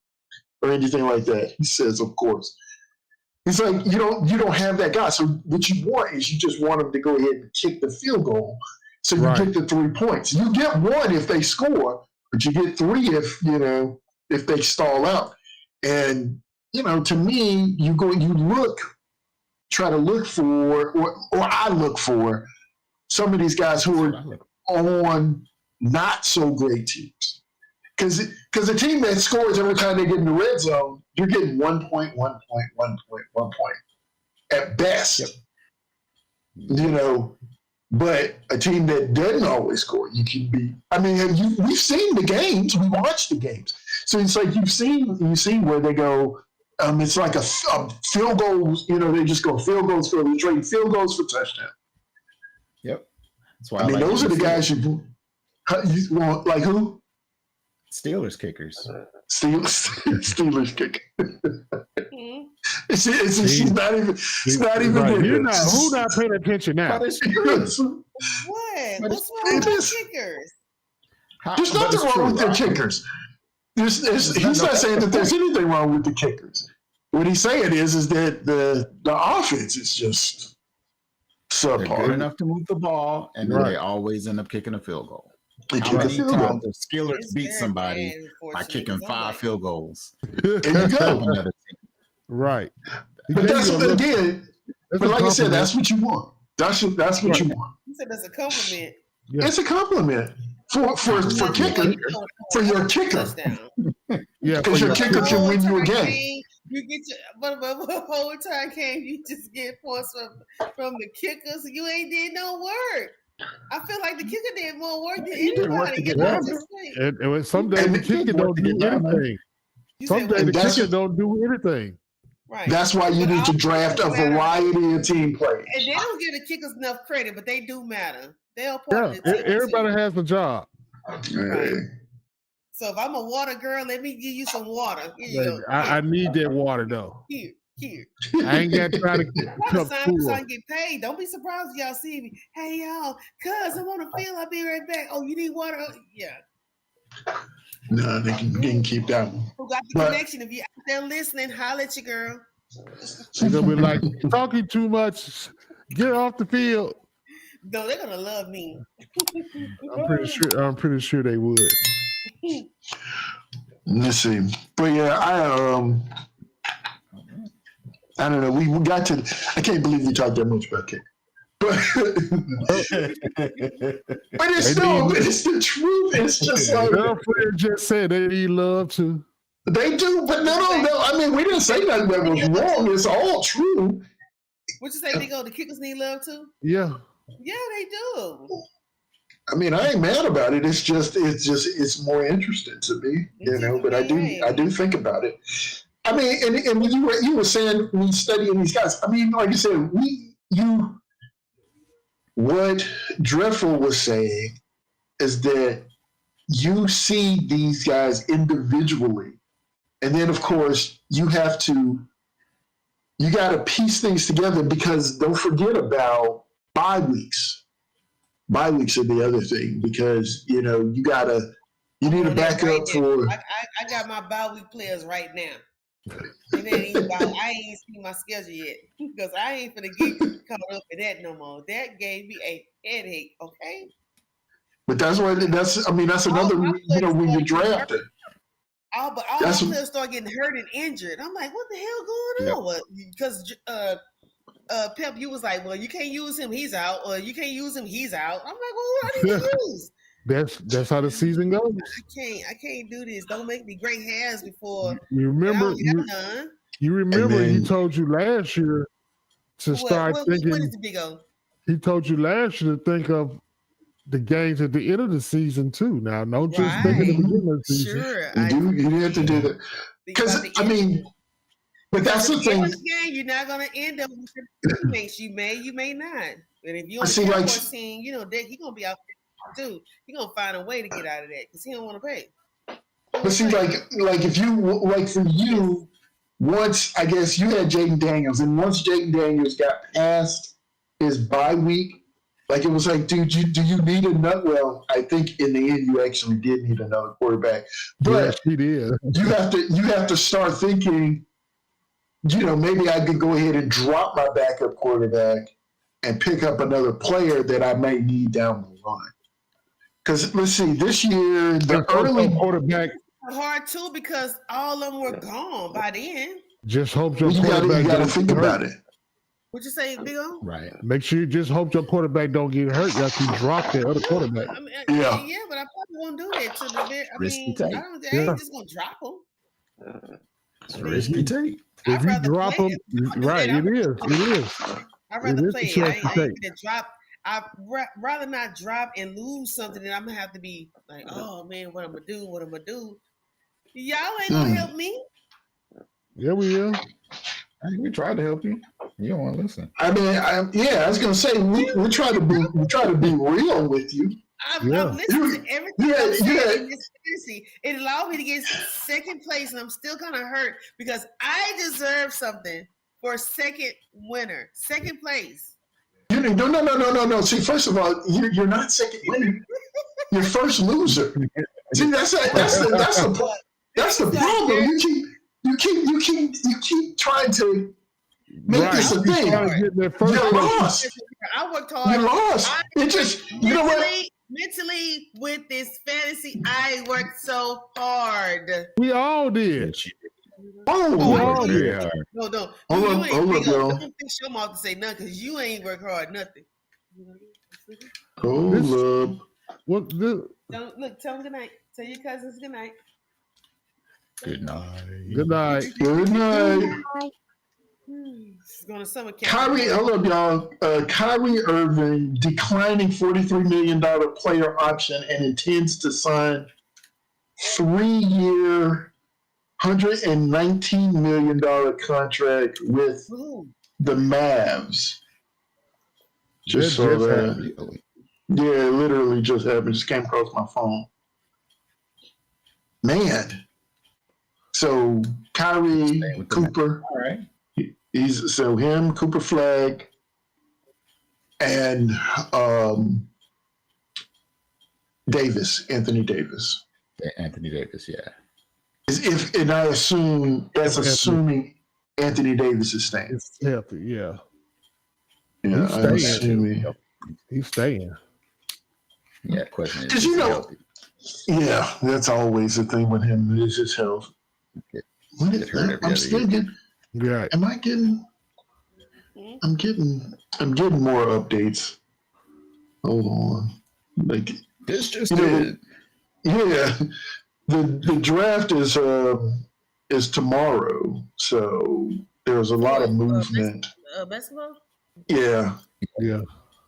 like that. He says, of course. It's like you don't have that guy. So what you want is you just want them to go ahead and kick the field goal, so you get the 3 points. You get 1 if they score, but you get 3 if they stall out. And to me, try to look for, or I look for some of these guys who are on not so great teams. Because a team that scores every time they get in the red zone, you're getting 1 point at best. But a team that doesn't always score, you can be. I mean, we've seen the games, we watched the games, so it's like you've seen where they go. It's like a field goals. They just go field goals for the trade, field goals for touchdown. Yep. That's why I mean, those are the guys you want. Like who? Steelers kickers. Steelers kicker. She's not even getting it. Who's not paying attention now? What? What's wrong with kickers? There's nothing wrong with their kickers. He's not saying that there's anything wrong with the kickers. What he's saying is that the offense is just They're good subpar. enough to move the ball, and then they always end up kicking a field goal. They How kick a many field goal. times have Steelers beat somebody by kicking 5 field goals? There you go. Right. But that's again. But like I said, that's what you want. That's what you want. You said that's a compliment. Yeah. It's a compliment for kicker, for your kicker. Yeah, Because your kicker can win you a game. You get your but whole time game, you just get points from the kicker, so you ain't did no work. I feel like the kicker did more work than anybody. And some days the kicker don't do anything. Some days the kicker don't do anything. Right. That's why you need to draft a variety of team players. And they don't give the kickers enough credit, but they do matter. They're part of the team. Everybody has a job. Right. So if I'm a water girl, let me give you some water. I need that water though. Here. I ain't got time to Water sign get paid. Don't be surprised if y'all see me. Hey y'all, cuz I'm on the field. I'll be right back. Oh, you need water? Oh, yeah. No, they can keep that one. Who got the connection? If you're out there listening, holler at your girl. She's gonna be like, talking too much. Get off the field. No, they're gonna love me. I'm pretty sure they would. Let's see. But yeah, I don't know. We got to. I can't believe we talked that much about kick. But it's the truth. It's just like girlfriend just said they need love too. They do, but no. I mean, we didn't say nothing that was wrong. It's all true. What you say, Big O? The kickers need love too? Yeah. Yeah, they do. I mean, I ain't mad about it. It's more interesting to me, But I do think about it. I mean, and you were saying we studying these guys. I mean, like you said, what Dreadful was saying is that you see these guys individually, and then of course you got to piece things together, because don't forget about bye weeks. Bye weeks are the other thing, because you need a backup for. I got my bye week players right now. I ain't seen my schedule yet, because I ain't finna get caught up in that no more. That gave me a headache. Okay. But that's another when you draft it. But all my players start getting hurt and injured. I'm like, what the hell going on? Because Pep, you was like, well, you can't use him, he's out, or you can't use him, he's out. I'm like, well, what do I need to use? That's how the season goes. I can't do this. Don't make me gray hairs before. You remember? He told you last year to start thinking. What is the Big O? He told you last year to think of the games at the end of the season too. Now, don't just think of the beginning of the season. Sure, you have to do that, because but that's the thing. Game, you're not going to end up with your teammates. You may not. But if you're on the Cowboys team, he's going to be out there too. He's going to find a way to get out of that because he don't want to pay. But see, if you for you, once I guess you had Jaden Daniels, and once Jaden Daniels got past his bye week, it was like, dude, do you need another? Well, I think in the end you actually did need another quarterback, but yes, he did. you have to start thinking. Maybe I could go ahead and drop my backup quarterback and pick up another player that I may need down the line. Because let's see, this year the early quarterback hard too, because all of them were gone by then. Just hope your quarterback. You got to think about it. What you say, Big O? Right. Make sure you just hope your quarterback don't get hurt. You have to drop the other quarterback. But I probably won't do that to the bit. I ain't just gonna drop them. It's risky take. If you drop them, right? It is. I'd rather play it. I ain't gonna drop. I'd rather not drop and lose something that I'm gonna have to be like, oh man, what I'm gonna do? Y'all ain't gonna help me. Yeah, we will. We tried to help you. You don't want to listen. I mean, I was gonna say we try to be real with you. I've listened to everything in this fantasy. It allowed me to get second place, and I'm still kind of hurt because I deserve something for second place. No. See, first of all, you're not second winner. your first loser. See, that's the problem. You keep trying to make this a thing. You lost. I worked hard. You lost. It just, you know what? Mentally, with this fantasy, I worked so hard. We all did. Oh, We all did. No. Hold up, y'all. Don't fish your mouth to say nothing because you ain't work hard, nothing. Hold up. What the? Look, tell them good night. Tell your cousins good night. Good night. Good night. Good night. It's going to summer camp. Hold up, y'all. Kyrie Irving declining $43 million player option and intends to sign 3-year, $119 million contract with the Mavs. Just saw that. Yeah, it literally just happened. Just came across my phone. Man. So Kyrie, Cooper. All right. He's him, Cooper Flag, and Davis, Anthony Davis. Anthony Davis, yeah. And I assume that's assuming Anthony Davis is staying. It's healthy, yeah. Yeah, I'm assuming. He's staying. Yeah, question is, because yeah, that's always the thing with him is his health. I'm still getting. Yeah. Am I getting? I'm getting more updates. Hold on, like this just did. Yeah, the draft is tomorrow, so there's a lot of movement. Basketball. Yeah. Yeah.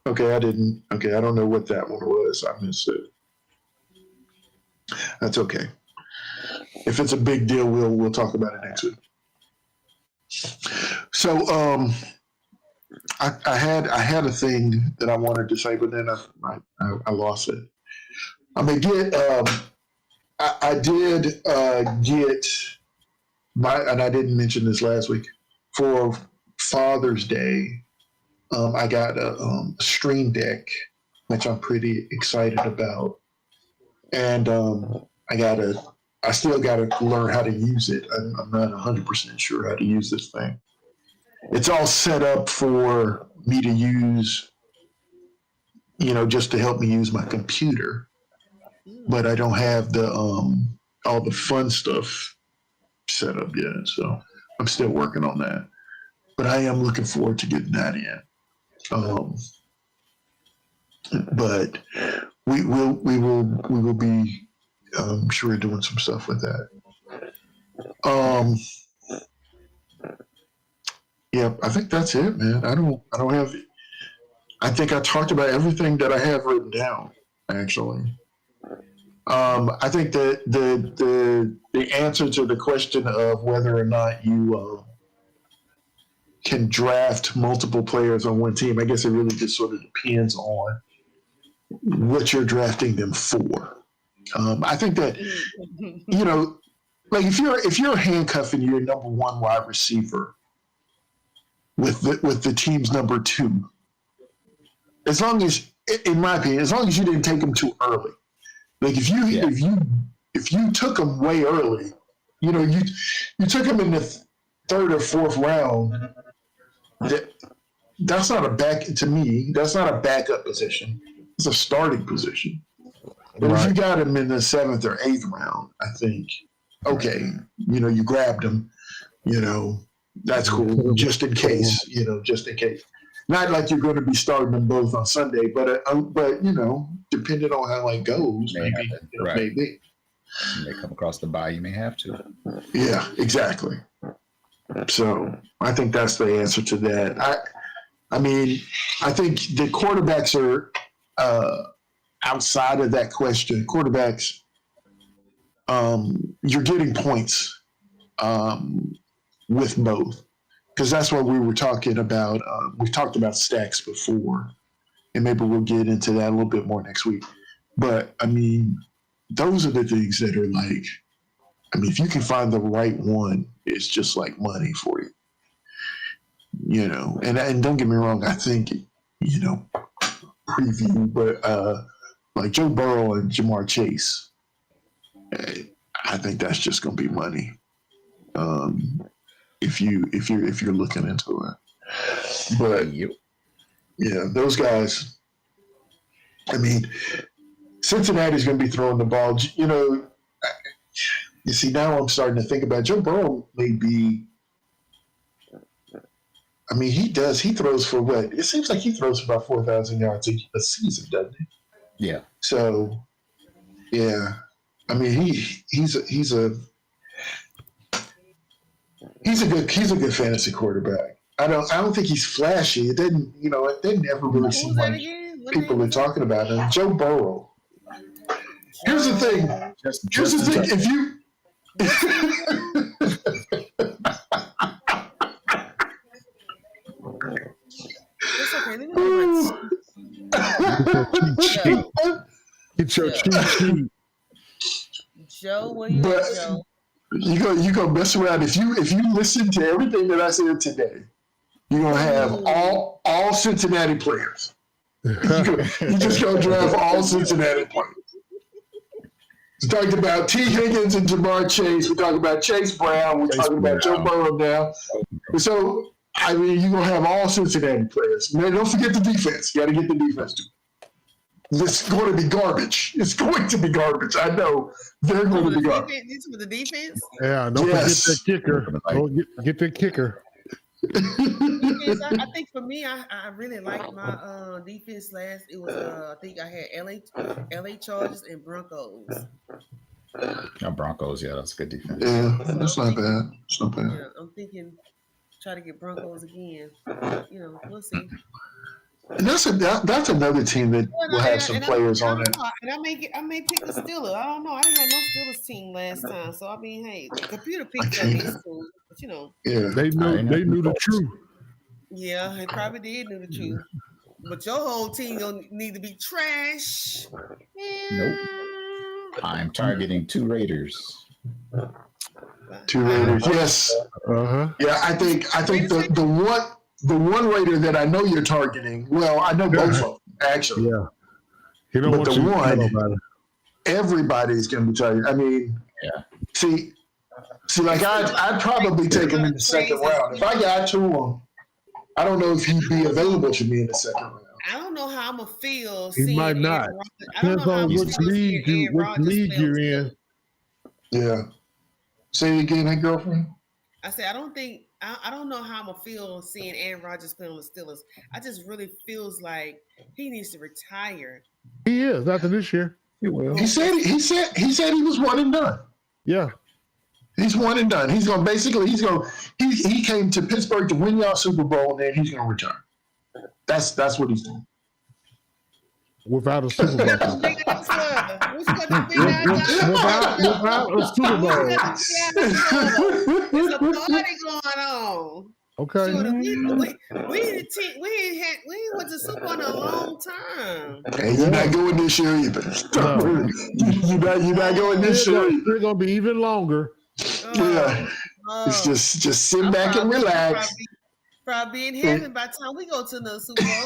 Okay, I don't know what that one was. I missed it. That's okay. If it's a big deal, we'll talk about it next week. So I had a thing that I wanted to say, but then I lost it. I mean, I did get and I didn't mention this last week, for Father's Day. I got a Stream Deck, which I'm pretty excited about, and I still gotta learn how to use it. I'm not 100% sure how to use this thing. It's all set up for me to use, just to help me use my computer, but I don't have the all the fun stuff set up yet. So I'm still working on that, but I am looking forward to getting that in. But we will be sure doing some stuff with that. Yeah, I think that's it, man. I don't have. I think I talked about everything that I have written down. Actually, I think that the answer to the question of whether or not you can draft multiple players on one team, I guess it really just sort of depends on what you're drafting them for. I think that like if you're handcuffing your number one wide receiver with the team's number two, as long as, in my opinion, as long as you didn't take them too early, like if you took them way early, you took them in the third or fourth round. That's not to me, that's not a backup position. It's a starting position. But if you got him in the 7th or 8th round, I think, okay, you grabbed him, that's cool, just in case. Not like you're going to be starting them both on Sunday, but depending on how it goes, maybe. Maybe. When they come across the bye, you may have to. Yeah, exactly. So I think that's the answer to that. I mean, I think the quarterbacks are outside of that question. Quarterbacks, you're getting points with both, because that's what we were talking about. We've talked about stacks before, and maybe we'll get into that a little bit more next week. But I mean, those are the things that are like, if you can find the right one, it's just like money for you. And don't get me wrong, I think, preview, but like Joe Burrow and Jamar Chase, I think that's just going to be money. If you're looking into it, but yeah, those guys. I mean, Cincinnati's going to be throwing the ball. You know, you see now I'm starting to think about Joe Burrow may be. I mean, he does. He throws for what? It seems like he throws for about 4,000 yards a season, doesn't he? Yeah. So, yeah. I mean, he's a good fantasy quarterback. I don't think he's flashy. It didn't ever really seem like people are talking about him. Joe Burrow. Here's the thing. Here's the thing. If you It's okay. Get your cheat sheet. Joe, where you at, Joe? You go mess around. If you listen to everything that I said today, you're gonna have all Cincinnati players. You just gonna draft all Cincinnati players. We talked about T. Higgins and Jamar Chase. We talked about Chase Brown. We're talking about Joe Burrow now. So I mean, you're gonna have all Cincinnati players. Man, don't forget the defense. You got to get the defense too. It's going to be garbage. It's going to be garbage. I know they're going to be garbage. These are the defense. Yeah, don't forget that kicker. Get that kicker. I think for me, I really liked my defense last. It was I think I had LA Chargers and Broncos. Broncos, yeah, that's a good defense. Yeah, that's not bad. It's not bad. Yeah, I'm thinking try to get Broncos again. You know, we'll see. And that's another team that will have some players on it. And I may pick the Steelers. I don't know. I didn't have no Steelers team last time, so I mean, hey, the computer picked up his school, but you know. Yeah, they knew the truth. Yeah, they probably did know the truth. But your whole team gonna need to be trash. Nope. I'm targeting 2 Raiders. 2 Raiders, yes. Yeah, I think the one Raider that I know you're targeting. Well, I know both of them actually. Yeah. He don't but want the you one, to know about it. Everybody's going to be targeting. I mean, yeah. See, like I'd probably take him in the second round. If I got to him, I don't know if he'd be available to me in the second round. I don't know how I'm gonna feel. He might not. Depends on which league you're in. Yeah. Say it again, hey girlfriend. I said I don't know how I'm gonna feel seeing Aaron Rodgers play on the Steelers. I just really feels like he needs to retire. He is after this year. He will. He said he was one and done. Yeah. He's one and done. He came to Pittsburgh to win y'all Super Bowl, and then he's gonna return. That's what he's doing. Without a Super Bowl. Without a Super Bowl. There's a party going on. Okay. We ain't went to Super Bowl in a long time. Hey, you're not going this year either. No. You're not going this year. It's gonna be even longer. Yeah. It's just sit back and relax. Probably in heaven by the time we go to another Super Bowl.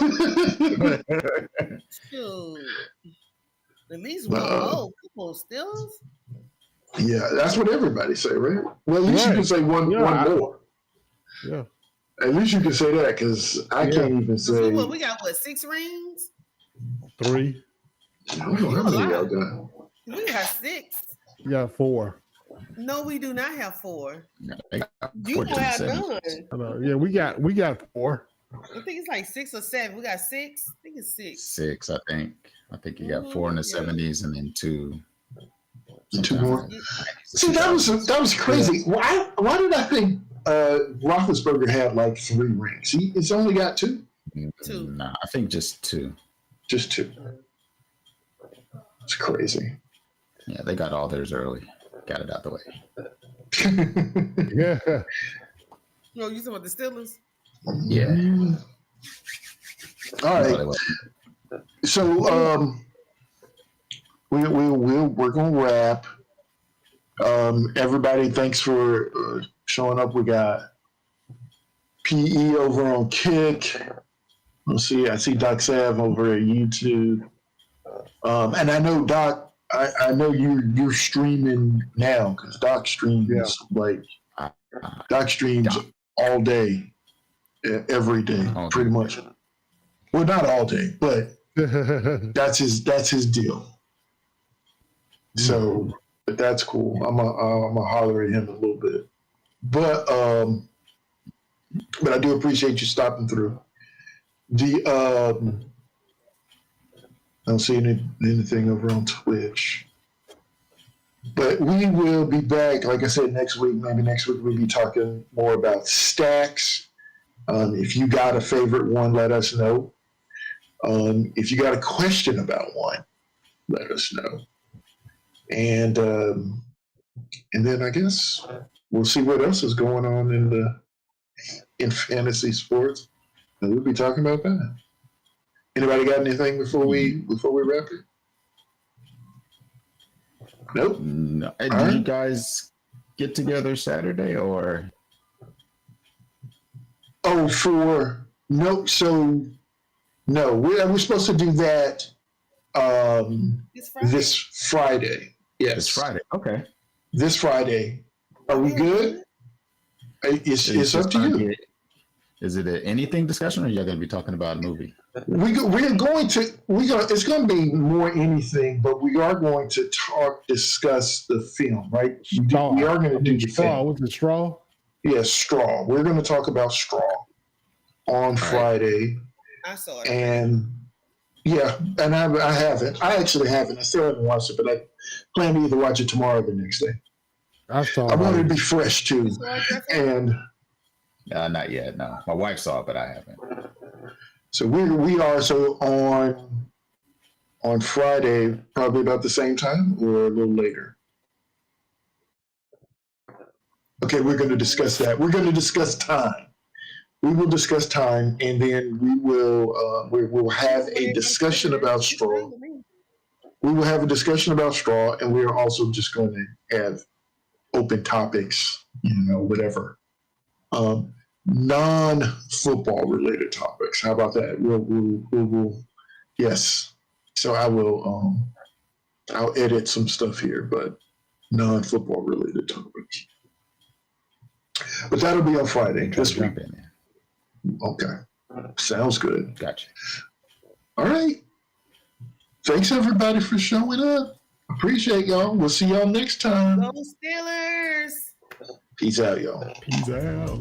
Shoot. At least one more. Couple Steelers. Yeah, that's what everybody say, right? Well, at least you can say one more. Yeah. At least you can say that because I can't even say. We got 6 rings? 3. I don't know how many y'all got. We got 6. You got 4. No, we do not have 4. No, you don't have none. Yeah, we got 4. I think it's like 6 or 7. We got 6. I think it's 6. 6, I think. I think you got 4 in the 70s and then 2. 2 more. See, that was crazy. Yeah. Why did I think Roethlisberger had like 3 rings? He's only got 2. 2. Nah, I think just 2. Just 2. It's crazy. Yeah, they got all theirs early. Got it out the way. Yeah. No, you talking about the Steelers? Yeah. All right. So we're gonna wrap. Everybody, thanks for showing up. We got PE over on Kick. Let's see. I see Doc Sav over at YouTube. And I know Doc. I know you're streaming now because Doc streams like Doc streams all day, every day, pretty much. Well, not all day, but that's his deal. So, but that's cool. I'm gonna holler at him a little bit, but I do appreciate you stopping through. I don't see anything over on Twitch. But we will be back, like I said, next week. Maybe next week we'll be talking more about stacks. If you got a favorite one, let us know. If you got a question about one, let us know. And then I guess we'll see what else is going on in fantasy sports. And we'll be talking about that. Anybody got anything before we wrap it? Nope. No. Hey, All do you right. guys get together Saturday or? Oh, we're supposed to do that this Friday. Yes. It's Friday. Okay. This Friday. Are we good? It's up to you. Is it an anything discussion, or are you going to be talking about a movie? It's going to be more anything, but we are going to discuss the film, right? We are going to do the Straw. film. What's the Straw? Yeah, Straw. We're going to talk about Straw on Friday. I saw it. And yeah, and I haven't. I actually haven't. I still haven't watched it, but I plan to either watch it tomorrow or the next day. I want it to be fresh too. And not yet. No, my wife saw it, but I haven't. So we are on Friday, probably about the same time or a little later. Okay, we're going to discuss that. We're going to discuss time. We will discuss time, and then we will have a discussion about Straw. We will have a discussion about Straw, and we are also just going to have open topics, whatever. Non-football related topics. How about that? We'll yes. So I'll edit some stuff here, but non-football related topics. But that'll be on Friday this week. Okay. Sounds good. Gotcha. All right. Thanks everybody for showing up. Appreciate y'all. We'll see y'all next time. Go Steelers. Peace out, y'all. Peace out.